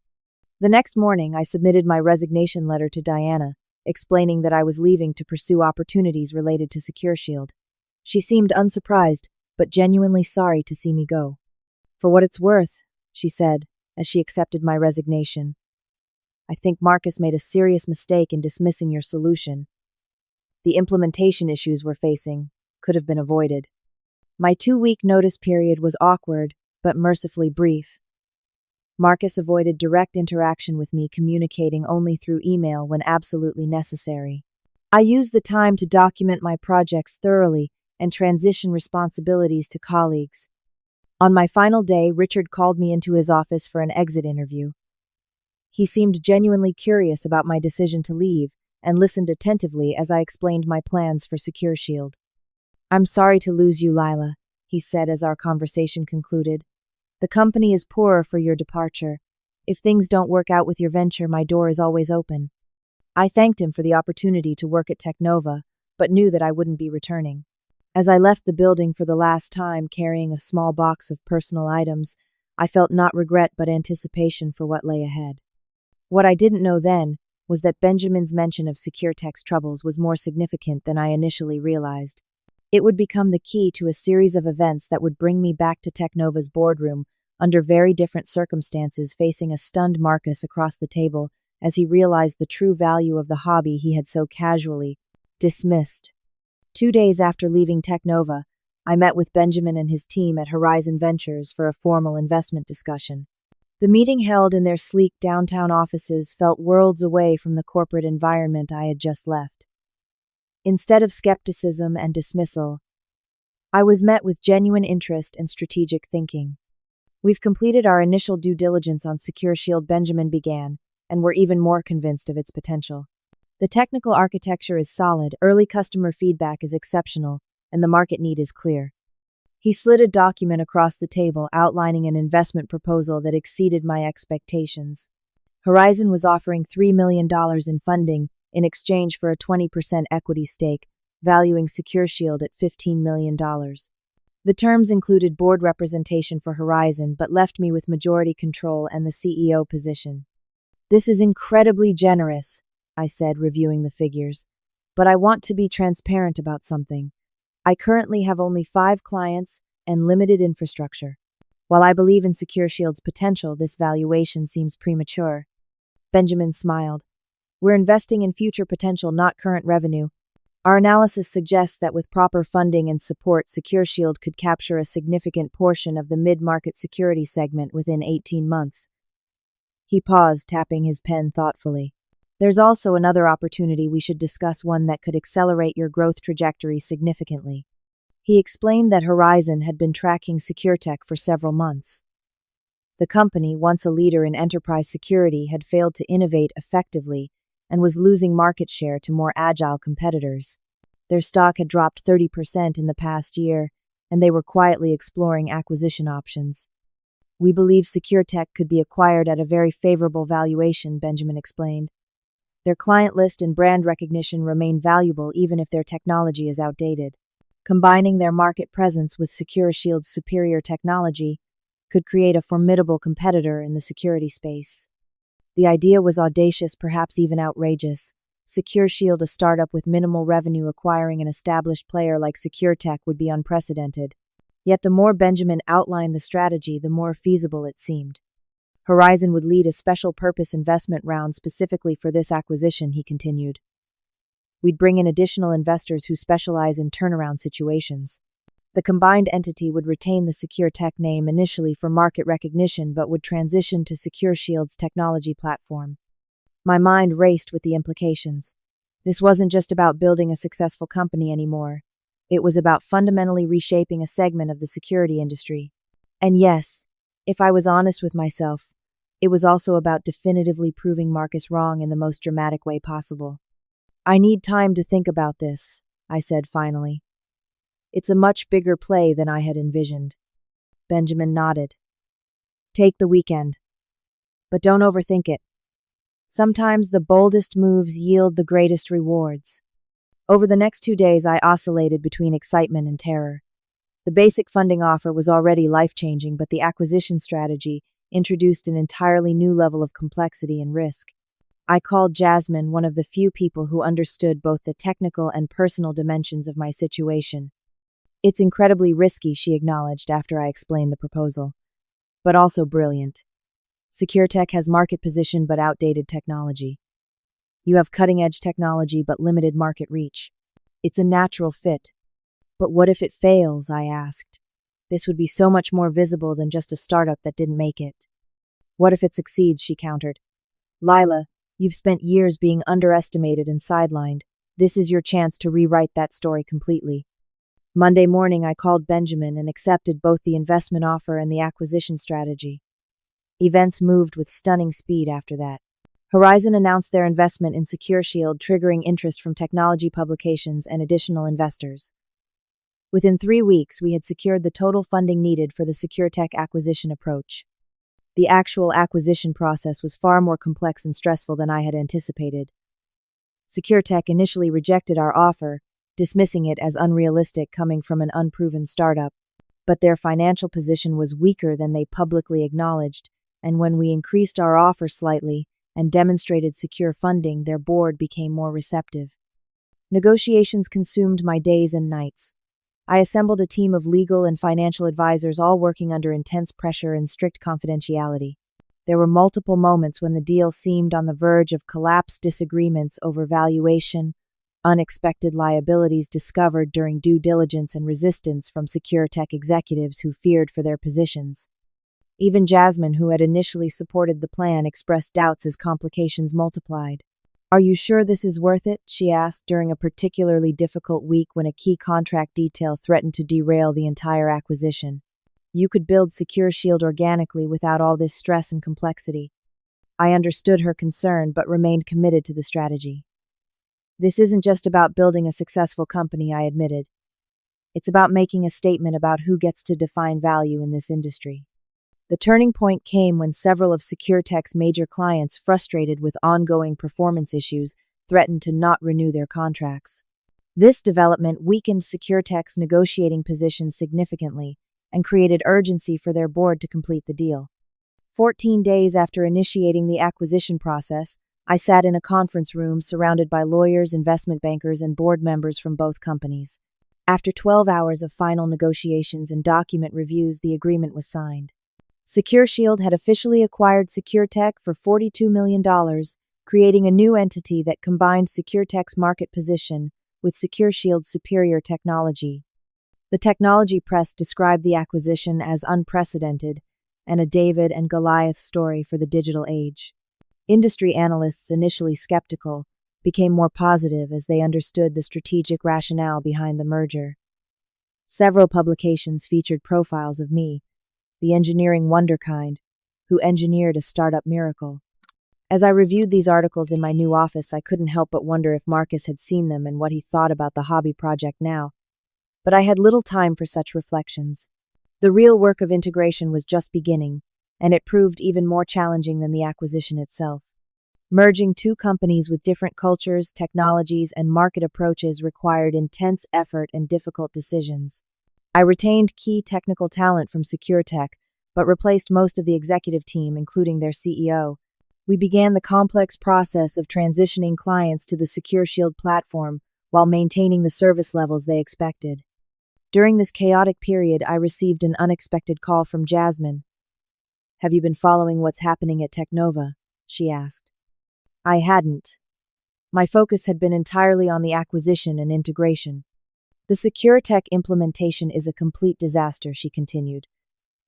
Speaker 1: The next morning, I submitted my resignation letter to Diana, explaining that I was leaving to pursue opportunities related to SecureShield. She seemed unsurprised, but genuinely sorry to see me go. For what it's worth, she said, as she accepted my resignation. I think Marcus made a serious mistake in dismissing your solution. The implementation issues we're facing could have been avoided. My 2-week notice period was awkward, but mercifully brief. Marcus avoided direct interaction with me, communicating only through email when absolutely necessary. I used the time to document my projects thoroughly and transition responsibilities to colleagues. On my final day, Richard called me into his office for an exit interview. He seemed genuinely curious about my decision to leave and listened attentively as I explained my plans for SecureShield. I'm sorry to lose you, Lila, he said as our conversation concluded. "The company is poorer for your departure. If things don't work out with your venture, my door is always open." I thanked him for the opportunity to work at Technova, but knew that I wouldn't be returning. As I left the building for the last time carrying a small box of personal items, I felt not regret but anticipation for what lay ahead. What I didn't know then was that Benjamin's mention of SecureTech's troubles was more significant than I initially realized. It would become the key to a series of events that would bring me back to Technova's boardroom under very different circumstances, facing a stunned Marcus across the table as he realized the true value of the hobby he had so casually dismissed. 2 days after leaving Technova, I met with Benjamin and his team at Horizon Ventures for a formal investment discussion. The meeting, held in their sleek downtown offices, felt worlds away from the corporate environment I had just left. Instead of skepticism and dismissal, I was met with genuine interest and strategic thinking. "We've completed our initial due diligence on SecureShield," Benjamin began, "and we're even more convinced of its potential. The technical architecture is solid, early customer feedback is exceptional, and the market need is clear." He slid a document across the table outlining an investment proposal that exceeded my expectations. Horizon was offering $3 million in funding in exchange for a 20% equity stake, valuing SecureShield at $15 million. The terms included board representation for Horizon but left me with majority control and the CEO position. "This is incredibly generous," I said, reviewing the figures, "but I want to be transparent about something. I currently have only 5 clients and limited infrastructure. While I believe in SecureShield's potential, this valuation seems premature." Benjamin smiled. "We're investing in future potential, not current revenue. Our analysis suggests that with proper funding and support, SecureShield could capture a significant portion of the mid-market security segment within 18 months. He paused, tapping his pen thoughtfully. "There's also another opportunity we should discuss, one that could accelerate your growth trajectory significantly." He explained that Horizon had been tracking SecureTech for several months. The company, once a leader in enterprise security, had failed to innovate effectively and was losing market share to more agile competitors. Their stock had dropped 30% in the past year, and they were quietly exploring acquisition options. "We believe SecureTech could be acquired at a very favorable valuation," Benjamin explained. "Their client list and brand recognition remain valuable even if their technology is outdated. Combining their market presence with SecureShield's superior technology could create a formidable competitor in the security space." The idea was audacious, perhaps even outrageous. SecureShield, a startup with minimal revenue, acquiring an established player like SecureTech would be unprecedented. Yet the more Benjamin outlined the strategy, the more feasible it seemed. Horizon would lead a special-purpose investment round specifically for this acquisition, he continued. "We'd bring in additional investors who specialize in turnaround situations. The combined entity would retain the SecureTech name initially for market recognition but would transition to SecureShield's technology platform." My mind raced with the implications. This wasn't just about building a successful company anymore. It was about fundamentally reshaping a segment of the security industry. And yes, if I was honest with myself, it was also about definitively proving Marcus wrong in the most dramatic way possible. "I need time to think about this," I said finally. "It's a much bigger play than I had envisioned." Benjamin nodded. "Take the weekend. But don't overthink it. Sometimes the boldest moves yield the greatest rewards." Over the next 2 days, I oscillated between excitement and terror. The basic funding offer was already life-changing, but the acquisition strategy introduced an entirely new level of complexity and risk. I called Jasmine, one of the few people who understood both the technical and personal dimensions of my situation. "It's incredibly risky," she acknowledged after I explained the proposal. "But also brilliant. SecureTech has market position but outdated technology. You have cutting-edge technology but limited market reach. It's a natural fit." "But what if it fails?" I asked. "This would be so much more visible than just a startup that didn't make it." "What if it succeeds?" she countered. "Lila, you've spent years being underestimated and sidelined. This is your chance to rewrite that story completely." Monday morning, I called Benjamin and accepted both the investment offer and the acquisition strategy. Events moved with stunning speed after that. Horizon announced their investment in SecureShield, triggering interest from technology publications and additional investors. Within 3 weeks, we had secured the total funding needed for the SecureTech acquisition approach. The actual acquisition process was far more complex and stressful than I had anticipated. SecureTech initially rejected our offer, dismissing it as unrealistic coming from an unproven startup. But their financial position was weaker than they publicly acknowledged, and when we increased our offer slightly and demonstrated secure funding, their board became more receptive. Negotiations consumed my days and nights. I assembled a team of legal and financial advisors, all working under intense pressure and strict confidentiality. There were multiple moments when the deal seemed on the verge of collapse, disagreements over valuation, unexpected liabilities discovered during due diligence, and resistance from SecureTech executives who feared for their positions. Even Jasmine, who had initially supported the plan, expressed doubts as complications multiplied. "Are you sure this is worth it?" she asked during a particularly difficult week when a key contract detail threatened to derail the entire acquisition. "You could build SecureShield organically without all this stress and complexity." I understood her concern but remained committed to the strategy. "This isn't just about building a successful company," I admitted. "It's about making a statement about who gets to define value in this industry." The turning point came when several of SecureTech's major clients, frustrated with ongoing performance issues, threatened to not renew their contracts. This development weakened SecureTech's negotiating position significantly and created urgency for their board to complete the deal. 14 days after initiating the acquisition process, I sat in a conference room surrounded by lawyers, investment bankers, and board members from both companies. After 12 hours of final negotiations and document reviews, the agreement was signed. SecureShield had officially acquired SecureTech for $42 million, creating a new entity that combined SecureTech's market position with SecureShield's superior technology. The technology press described the acquisition as unprecedented and a David and Goliath story for the digital age. Industry analysts, initially skeptical, became more positive as they understood the strategic rationale behind the merger. Several publications featured profiles of me, the engineering wonderkind, who engineered a startup miracle. As I reviewed these articles in my new office, I couldn't help but wonder if Marcus had seen them and what he thought about the hobby project now. But I had little time for such reflections. The real work of integration was just beginning, and it proved even more challenging than the acquisition itself. Merging two companies with different cultures, technologies, and market approaches required intense effort and difficult decisions. I retained key technical talent from SecureTech, but replaced most of the executive team, including their CEO. We began the complex process of transitioning clients to the SecureShield platform while maintaining the service levels they expected. During this chaotic period, I received an unexpected call from Jasmine. "Have you been following what's happening at Technova?" she asked. I hadn't. My focus had been entirely on the acquisition and integration. "The SecureTech implementation is a complete disaster," she continued.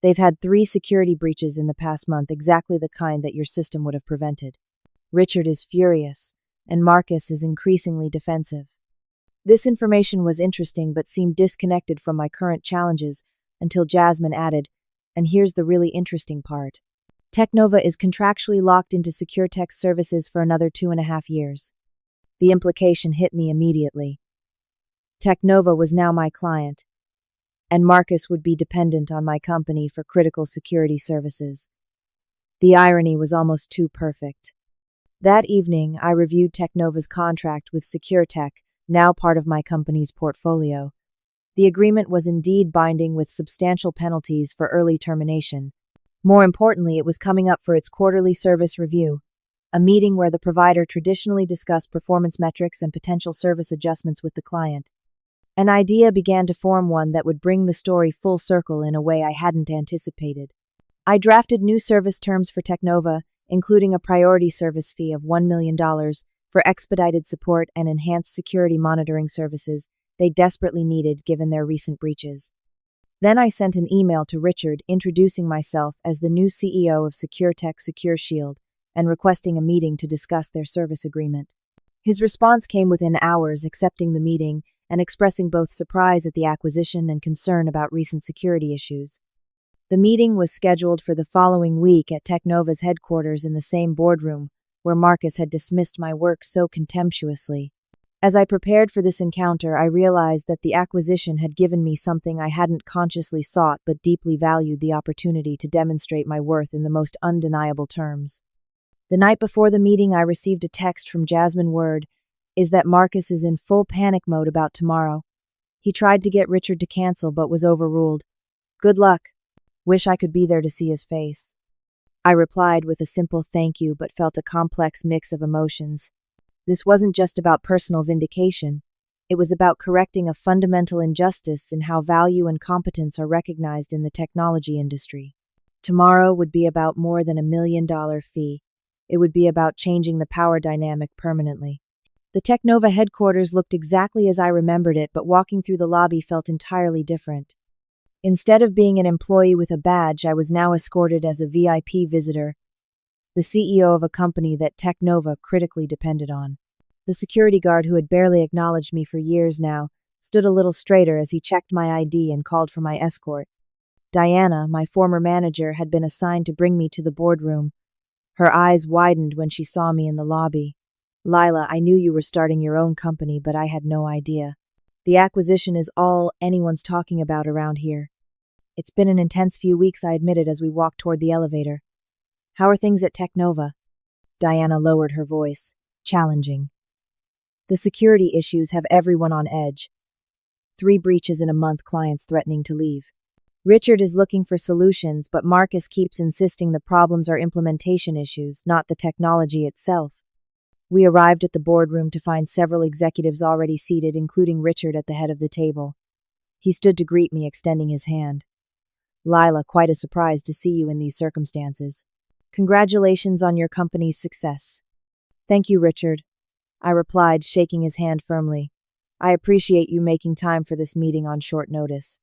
Speaker 1: "They've had 3 security breaches in the past month, exactly the kind that your system would have prevented. Richard is furious, and Marcus is increasingly defensive." This information was interesting but seemed disconnected from my current challenges until Jasmine added, "And here's the really interesting part. Technova is contractually locked into SecureTech's services for another 2.5 years. The implication hit me immediately. Technova was now my client, and Marcus would be dependent on my company for critical security services. The irony was almost too perfect. That evening, I reviewed Technova's contract with SecureTech, now part of my company's portfolio. The agreement was indeed binding, with substantial penalties for early termination. More importantly, it was coming up for its quarterly service review, a meeting where the provider traditionally discussed performance metrics and potential service adjustments with the client. An idea began to form, one that would bring the story full circle in a way I hadn't anticipated. I drafted new service terms for Technova, including a priority service fee of $1 million for expedited support and enhanced security monitoring services they desperately needed given their recent breaches. Then I sent an email to Richard introducing myself as the new CEO of SecureTech SecureShield and requesting a meeting to discuss their service agreement. His response came within hours, accepting the meeting and expressing both surprise at the acquisition and concern about recent security issues. The meeting was scheduled for the following week at Technova's headquarters in the same boardroom where Marcus had dismissed my work so contemptuously. As I prepared for this encounter, I realized that the acquisition had given me something I hadn't consciously sought but deeply valued: the opportunity to demonstrate my worth in the most undeniable terms. The night before the meeting, I received a text from Jasmine. Word is that Marcus is in full panic mode about tomorrow. He tried to get Richard to cancel but was overruled. Good luck. Wish I could be there to see his face. I replied with a simple thank you, but felt a complex mix of emotions. This wasn't just about personal vindication. It was about correcting a fundamental injustice in how value and competence are recognized in the technology industry. Tomorrow would be about more than $1 million fee. It would be about changing the power dynamic permanently. The Technova headquarters looked exactly as I remembered it, but walking through the lobby felt entirely different. Instead of being an employee with a badge, I was now escorted as a VIP visitor, the CEO of a company that Technova critically depended on. The security guard, who had barely acknowledged me for years now, stood a little straighter as he checked my ID and called for my escort. Diana, my former manager, had been assigned to bring me to the boardroom. Her eyes widened when she saw me in the lobby. Lila, I knew you were starting your own company, but I had no idea. The acquisition is all anyone's talking about around here. It's been an intense few weeks, I admitted as we walked toward the elevator. How are things at Technova? Diana lowered her voice, challenging. The security issues have everyone on edge. 3 breaches in a month, clients threatening to leave. Richard is looking for solutions, but Marcus keeps insisting the problems are implementation issues, not the technology itself. We arrived at the boardroom to find several executives already seated, including Richard at the head of the table. He stood to greet me, extending his hand. Lila, quite a surprise to see you in these circumstances. Congratulations on your company's success. Thank you, Richard, I replied, shaking his hand firmly. I appreciate you making time for this meeting on short notice.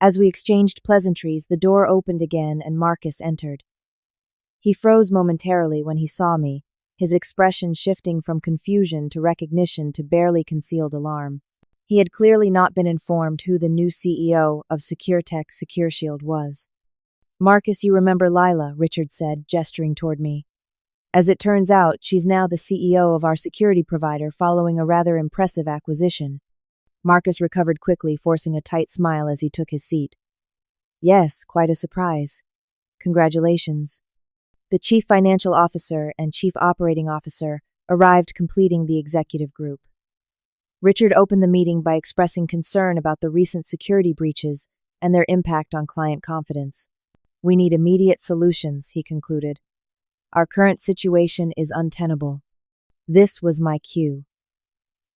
Speaker 1: As we exchanged pleasantries, the door opened again and Marcus entered. He froze momentarily when he saw me, his expression shifting from confusion to recognition to barely concealed alarm. He had clearly not been informed who the new CEO of SecureTech SecureShield was. Marcus, you remember Lila, Richard said, gesturing toward me. As it turns out, she's now the CEO of our security provider following a rather impressive acquisition. Marcus recovered quickly, forcing a tight smile as he took his seat. Yes, quite a surprise. Congratulations. The Chief Financial Officer and Chief Operating Officer arrived, completing the executive group. Richard opened the meeting by expressing concern about the recent security breaches and their impact on client confidence. We need immediate solutions, he concluded. Our current situation is untenable. This was my cue.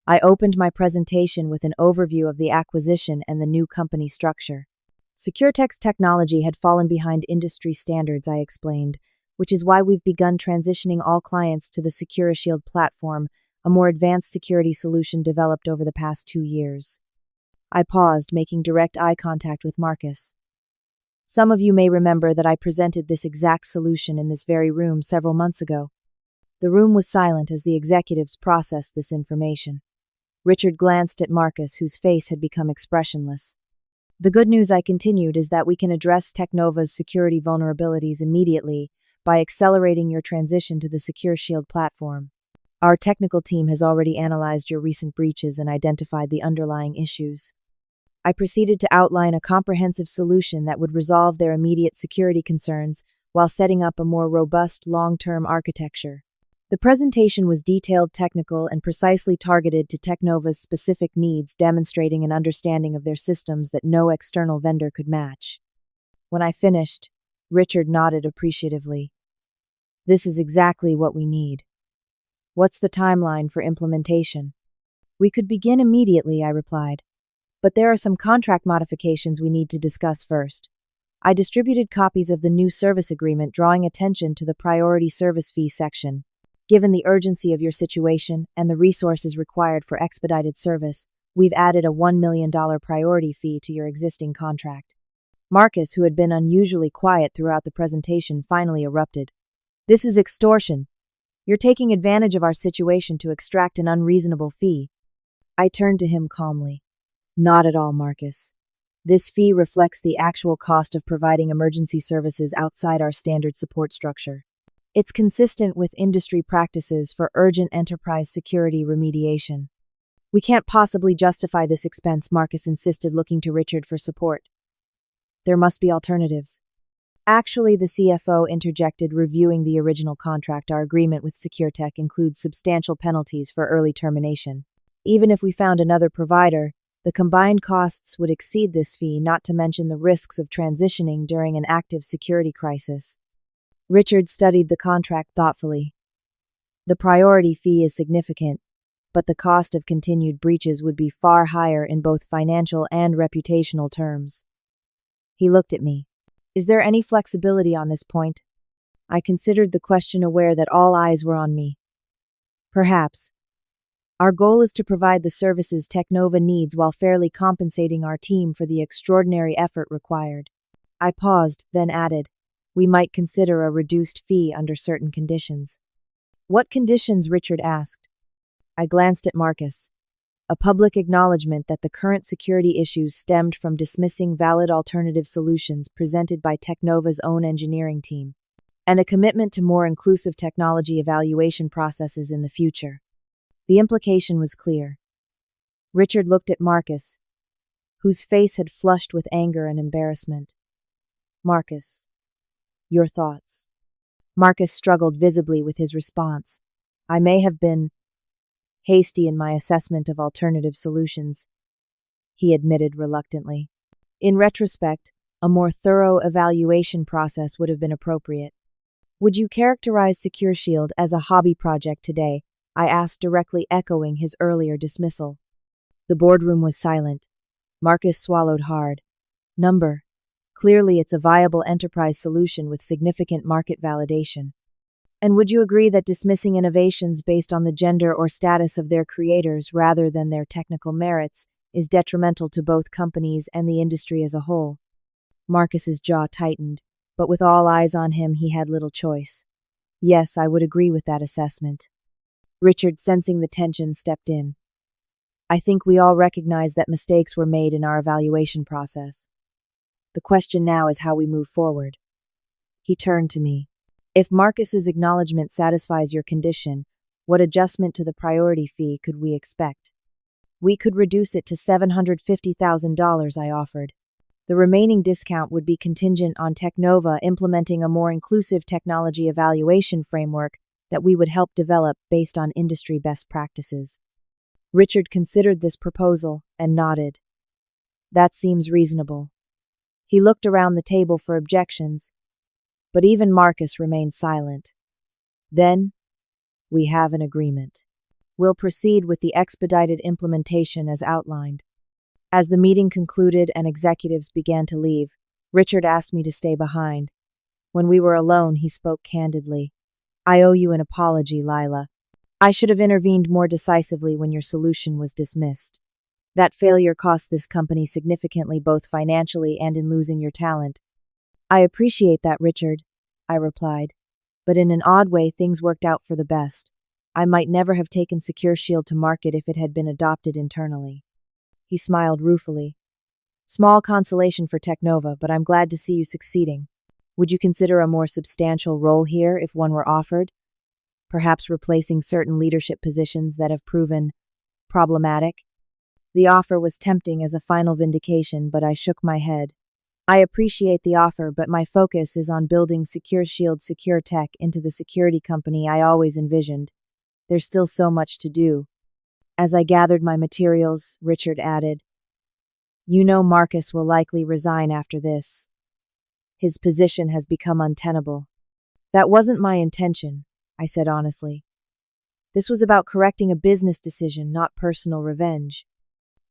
Speaker 1: I opened my presentation with an overview of the acquisition and the new company structure. SecureTech's technology had fallen behind industry standards, I explained, which is why we've begun transitioning all clients to the SecureShield platform, a more advanced security solution developed over the past 2 years. I paused, making direct eye contact with Marcus. Some of you may remember that I presented this exact solution in this very room several months ago. The room was silent as the executives processed this information. Richard glanced at Marcus, whose face had become expressionless. The good news, I continued, is that we can address Technova's security vulnerabilities immediately by accelerating your transition to the SecureShield platform. Our technical team has already analyzed your recent breaches and identified the underlying issues. I proceeded to outline a comprehensive solution that would resolve their immediate security concerns while setting up a more robust long-term architecture. The presentation was detailed, technical, and precisely targeted to Technova's specific needs, demonstrating an understanding of their systems that no external vendor could match. When I finished, Richard nodded appreciatively. This is exactly what we need. What's the timeline for implementation? We could begin immediately, I replied. But there are some contract modifications we need to discuss first. I distributed copies of the new service agreement, drawing attention to the priority service fee section. Given the urgency of your situation and the resources required for expedited service, we've added a $1 million priority fee to your existing contract. Marcus, who had been unusually quiet throughout the presentation, finally erupted. This is extortion. You're taking advantage of our situation to extract an unreasonable fee. I turned to him calmly. Not at all, Marcus. This fee reflects the actual cost of providing emergency services outside our standard support structure. It's consistent with industry practices for urgent enterprise security remediation. We can't possibly justify this expense, Marcus insisted, looking to Richard for support. There must be alternatives. Actually, the CFO interjected, reviewing the original contract. Our agreement with SecureTech includes substantial penalties for early termination. Even if we found another provider, the combined costs would exceed this fee, not to mention the risks of transitioning during an active security crisis. Richard studied the contract thoughtfully. The priority fee is significant, but the cost of continued breaches would be far higher in both financial and reputational terms. He looked at me. Is there any flexibility on this point? I considered the question, aware that all eyes were on me. Perhaps. Our goal is to provide the services Technova needs while fairly compensating our team for the extraordinary effort required. I paused, then added, we might consider a reduced fee under certain conditions. What conditions? Richard asked. I glanced at Marcus. A public acknowledgement that the current security issues stemmed from dismissing valid alternative solutions presented by Technova's own engineering team, and a commitment to more inclusive technology evaluation processes in the future. The implication was clear. Richard looked at Marcus, whose face had flushed with anger and embarrassment. Marcus, your thoughts? Marcus struggled visibly with his response. I may have been hasty in my assessment of alternative solutions, he admitted reluctantly. In retrospect, a more thorough evaluation process would have been appropriate. Would you characterize SecureShield as a hobby project today? I asked, directly echoing his earlier dismissal. The boardroom was silent. Marcus swallowed hard. Clearly it's a viable enterprise solution with significant market validation. And would you agree that dismissing innovations based on the gender or status of their creators rather than their technical merits is detrimental to both companies and the industry as a whole? Marcus's jaw tightened, but with all eyes on him, he had little choice. Yes, I would agree with that assessment. Richard, sensing the tension, stepped in. I think we all recognize that mistakes were made in our evaluation process. The question now is how we move forward. He turned to me. If Marcus's acknowledgement satisfies your condition, what adjustment to the priority fee could we expect? We could reduce it to $750,000, I offered. The remaining discount would be contingent on Technova implementing a more inclusive technology evaluation framework that we would help develop based on industry best practices. Richard considered this proposal and nodded. That seems reasonable. He looked around the table for objections, but even Marcus remained silent. Then, we have an agreement. We'll proceed with the expedited implementation as outlined. As the meeting concluded and executives began to leave, Richard asked me to stay behind. When we were alone, he spoke candidly. I owe you an apology, Lila. I should have intervened more decisively when your solution was dismissed. That failure cost this company significantly, both financially and in losing your talent. I appreciate that, Richard, I replied. But in an odd way, things worked out for the best. I might never have taken SecureShield to market if it had been adopted internally. He smiled ruefully. Small consolation for Technova, but I'm glad to see you succeeding. Would you consider a more substantial role here if one were offered? Perhaps replacing certain leadership positions that have proven problematic? The offer was tempting as a final vindication, but I shook my head. I appreciate the offer, but my focus is on building SecureShield Secure Tech into the security company I always envisioned. There's still so much to do. As I gathered my materials, Richard added, You know Marcus will likely resign after this. His position has become untenable. That wasn't my intention, I said honestly. This was about correcting a business decision, not personal revenge.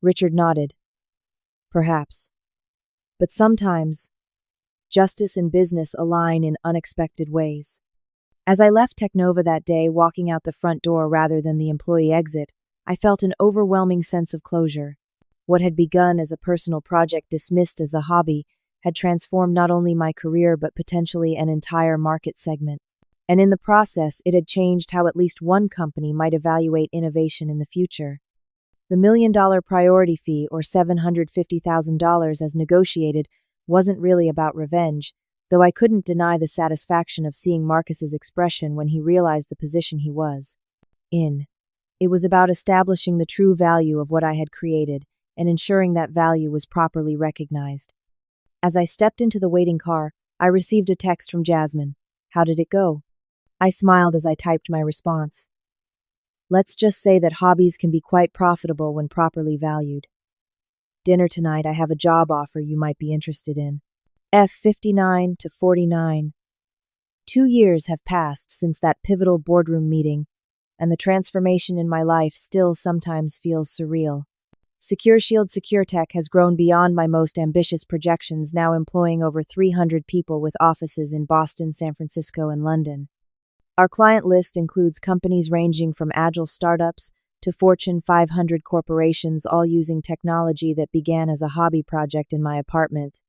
Speaker 1: Richard nodded. Perhaps. But sometimes, justice and business align in unexpected ways. As I left Technova that day, walking out the front door rather than the employee exit, I felt an overwhelming sense of closure. What had begun as a personal project dismissed as a hobby had transformed not only my career but potentially an entire market segment. And in the process, it had changed how at least one company might evaluate innovation in the future. The $1 million priority fee, or $750,000 as negotiated, wasn't really about revenge, though I couldn't deny the satisfaction of seeing Marcus's expression when he realized the position he was in. It was about establishing the true value of what I had created and ensuring that value was properly recognized. As I stepped into the waiting car, I received a text from Jasmine. How did it go? I smiled as I typed my response. Let's just say that hobbies can be quite profitable when properly valued. Dinner tonight, I have a job offer you might be interested in. F59 to 49. 2 years have passed since that pivotal boardroom meeting, and the transformation in my life still sometimes feels surreal. SecureShield SecureTech has grown beyond my most ambitious projections, now employing over 300 people with offices in Boston, San Francisco, and London. Our client list includes companies ranging from agile startups to Fortune 500 corporations, all using technology that began as a hobby project in my apartment.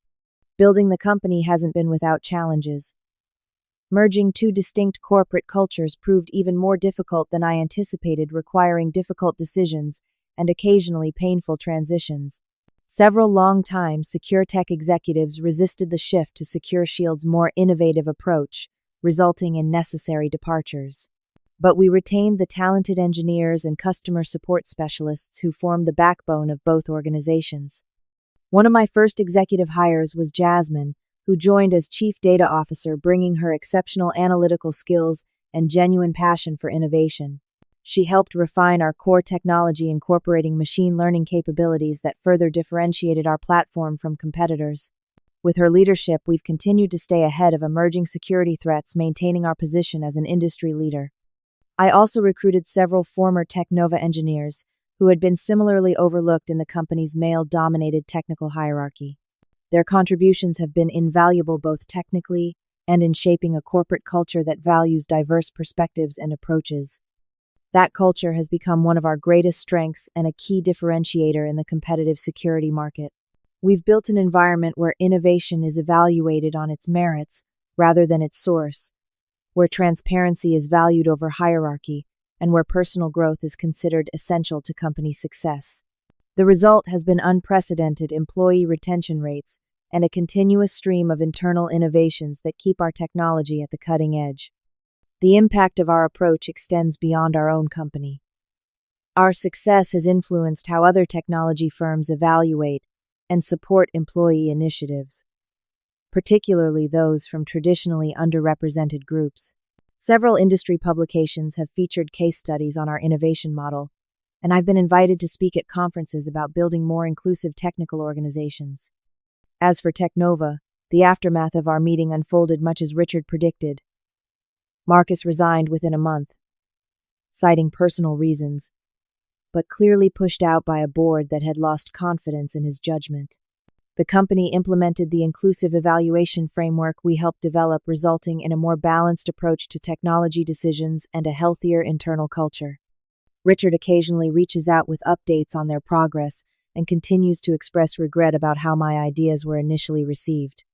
Speaker 1: Building the company hasn't been without challenges. Merging two distinct corporate cultures proved even more difficult than I anticipated, requiring difficult decisions and occasionally painful transitions. Several long-time SecureTech executives resisted the shift to SecureShield's more innovative approach, resulting in necessary departures. But we retained the talented engineers and customer support specialists who formed the backbone of both organizations. One of my first executive hires was Jasmine, who joined as Chief Data Officer, bringing her exceptional analytical skills and genuine passion for innovation. She helped refine our core technology, incorporating machine learning capabilities that further differentiated our platform from competitors. With her leadership, we've continued to stay ahead of emerging security threats, maintaining our position as an industry leader. I also recruited several former Technova engineers who had been similarly overlooked in the company's male-dominated technical hierarchy. Their contributions have been invaluable both technically and in shaping a corporate culture that values diverse perspectives and approaches. That culture has become one of our greatest strengths and a key differentiator in the competitive security market. We've built an environment where innovation is evaluated on its merits rather than its source, where transparency is valued over hierarchy, and where personal growth is considered essential to company success. The result has been unprecedented employee retention rates and a continuous stream of internal innovations that keep our technology at the cutting edge. The impact of our approach extends beyond our own company. Our success has influenced how other technology firms evaluate and support employee initiatives, particularly those from traditionally underrepresented groups. Several industry publications have featured case studies on our innovation model, and I've been invited to speak at conferences about building more inclusive technical organizations. As for Technova, the aftermath of our meeting unfolded much as Richard predicted. Marcus resigned within a month, citing personal reasons, but clearly pushed out by a board that had lost confidence in his judgment. The company implemented the inclusive evaluation framework we helped develop, resulting in a more balanced approach to technology decisions and a healthier internal culture. Richard occasionally reaches out with updates on their progress and continues to express regret about how my ideas were initially received.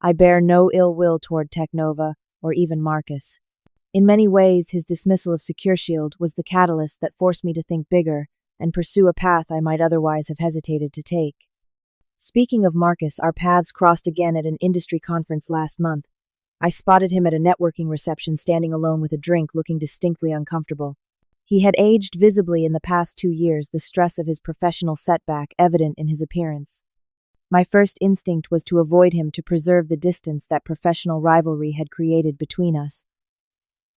Speaker 1: I bear no ill will toward Technova or even Marcus. In many ways, his dismissal of SecureShield was the catalyst that forced me to think bigger and pursue a path I might otherwise have hesitated to take. Speaking of Marcus, our paths crossed again at an industry conference last month. I spotted him at a networking reception standing alone with a drink, looking distinctly uncomfortable. He had aged visibly in the past 2 years, the stress of his professional setback evident in his appearance. My first instinct was to avoid him to preserve the distance that professional rivalry had created between us.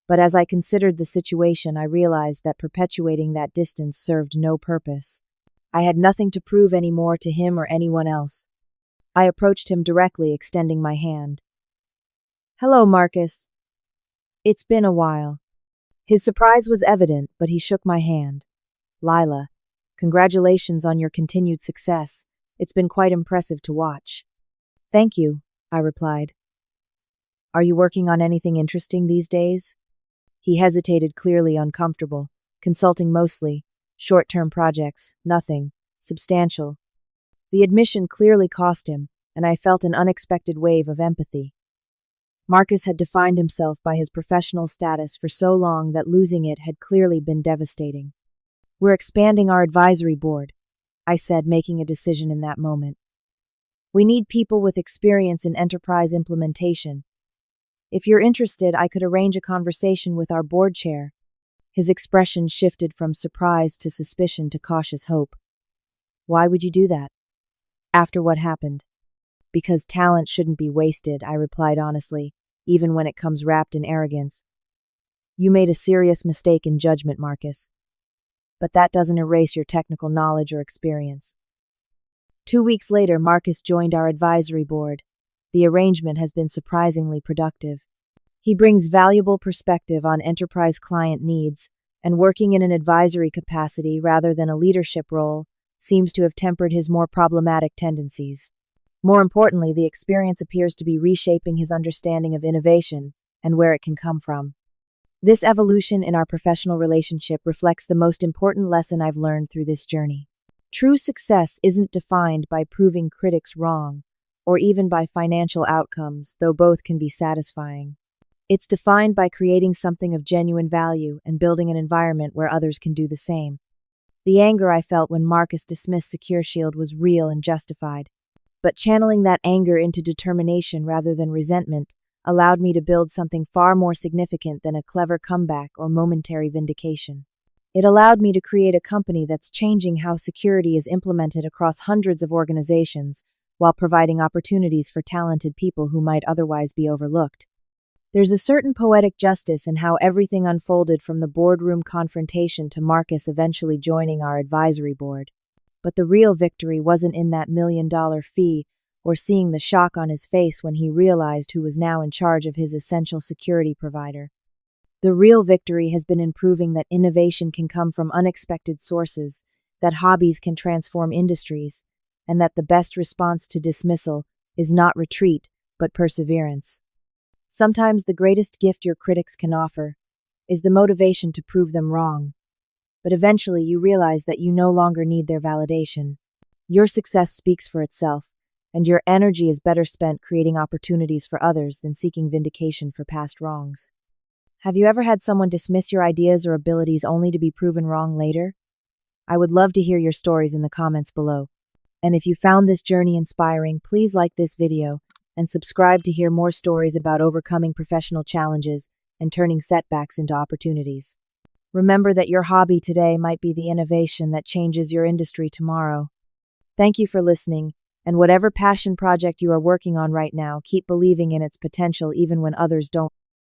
Speaker 1: But as I considered the situation, I realized that perpetuating that distance served no purpose. I had nothing to prove anymore to him or anyone else. I approached him directly, extending my hand. "Hello, Marcus. It's been a while." His surprise was evident, but he shook my hand. "Lila, congratulations on your continued success. It's been quite impressive to watch." "Thank you," I replied. "Are you working on anything interesting these days?" He hesitated, clearly uncomfortable. "Consulting mostly. Short-term projects. Nothing substantial." The admission clearly cost him, and I felt an unexpected wave of empathy. Marcus had defined himself by his professional status for so long that losing it had clearly been devastating. "We're expanding our advisory board," I said, making a decision in that moment. "We need people with experience in enterprise implementation. If you're interested, I could arrange a conversation with our board chair." His expression shifted from surprise to suspicion to cautious hope. Why would you do that? After what happened? Because talent shouldn't be wasted, I replied honestly, even when it comes wrapped in arrogance. You made a serious mistake in judgment, Marcus. But that doesn't erase your technical knowledge or experience. 2 weeks later, Marcus joined our advisory board. The arrangement has been surprisingly productive. He brings valuable perspective on enterprise client needs, and working in an advisory capacity rather than a leadership role seems to have tempered his more problematic tendencies. More importantly, the experience appears to be reshaping his understanding of innovation and where it can come from. This evolution in our professional relationship reflects the most important lesson I've learned through this journey. True success isn't defined by proving critics wrong, or even by financial outcomes, though both can be satisfying. It's defined by creating something of genuine value and building an environment where others can do the same. The anger I felt when Marcus dismissed SecureShield was real and justified, but channeling that anger into determination rather than resentment allowed me to build something far more significant than a clever comeback or momentary vindication. It allowed me to create a company that's changing how security is implemented across hundreds of organizations while providing opportunities for talented people who might otherwise be overlooked. There's a certain poetic justice in how everything unfolded, from the boardroom confrontation to Marcus eventually joining our advisory board. But the real victory wasn't in that $1 million fee or seeing the shock on his face when he realized who was now in charge of his essential security provider. The real victory has been in proving that innovation can come from unexpected sources, that hobbies can transform industries, and that the best response to dismissal is not retreat, but perseverance. Sometimes the greatest gift your critics can offer is the motivation to prove them wrong. But eventually you realize that you no longer need their validation. Your success speaks for itself, and your energy is better spent creating opportunities for others than seeking vindication for past wrongs. Have you ever had someone dismiss your ideas or abilities only to be proven wrong later? I would love to hear your stories in the comments below. And if you found this journey inspiring, please like this video and subscribe to hear more stories about overcoming professional challenges and turning setbacks into opportunities. Remember that your hobby today might be the innovation that changes your industry tomorrow. Thank you for listening, and whatever passion project you are working on right now, keep believing in its potential even when others don't.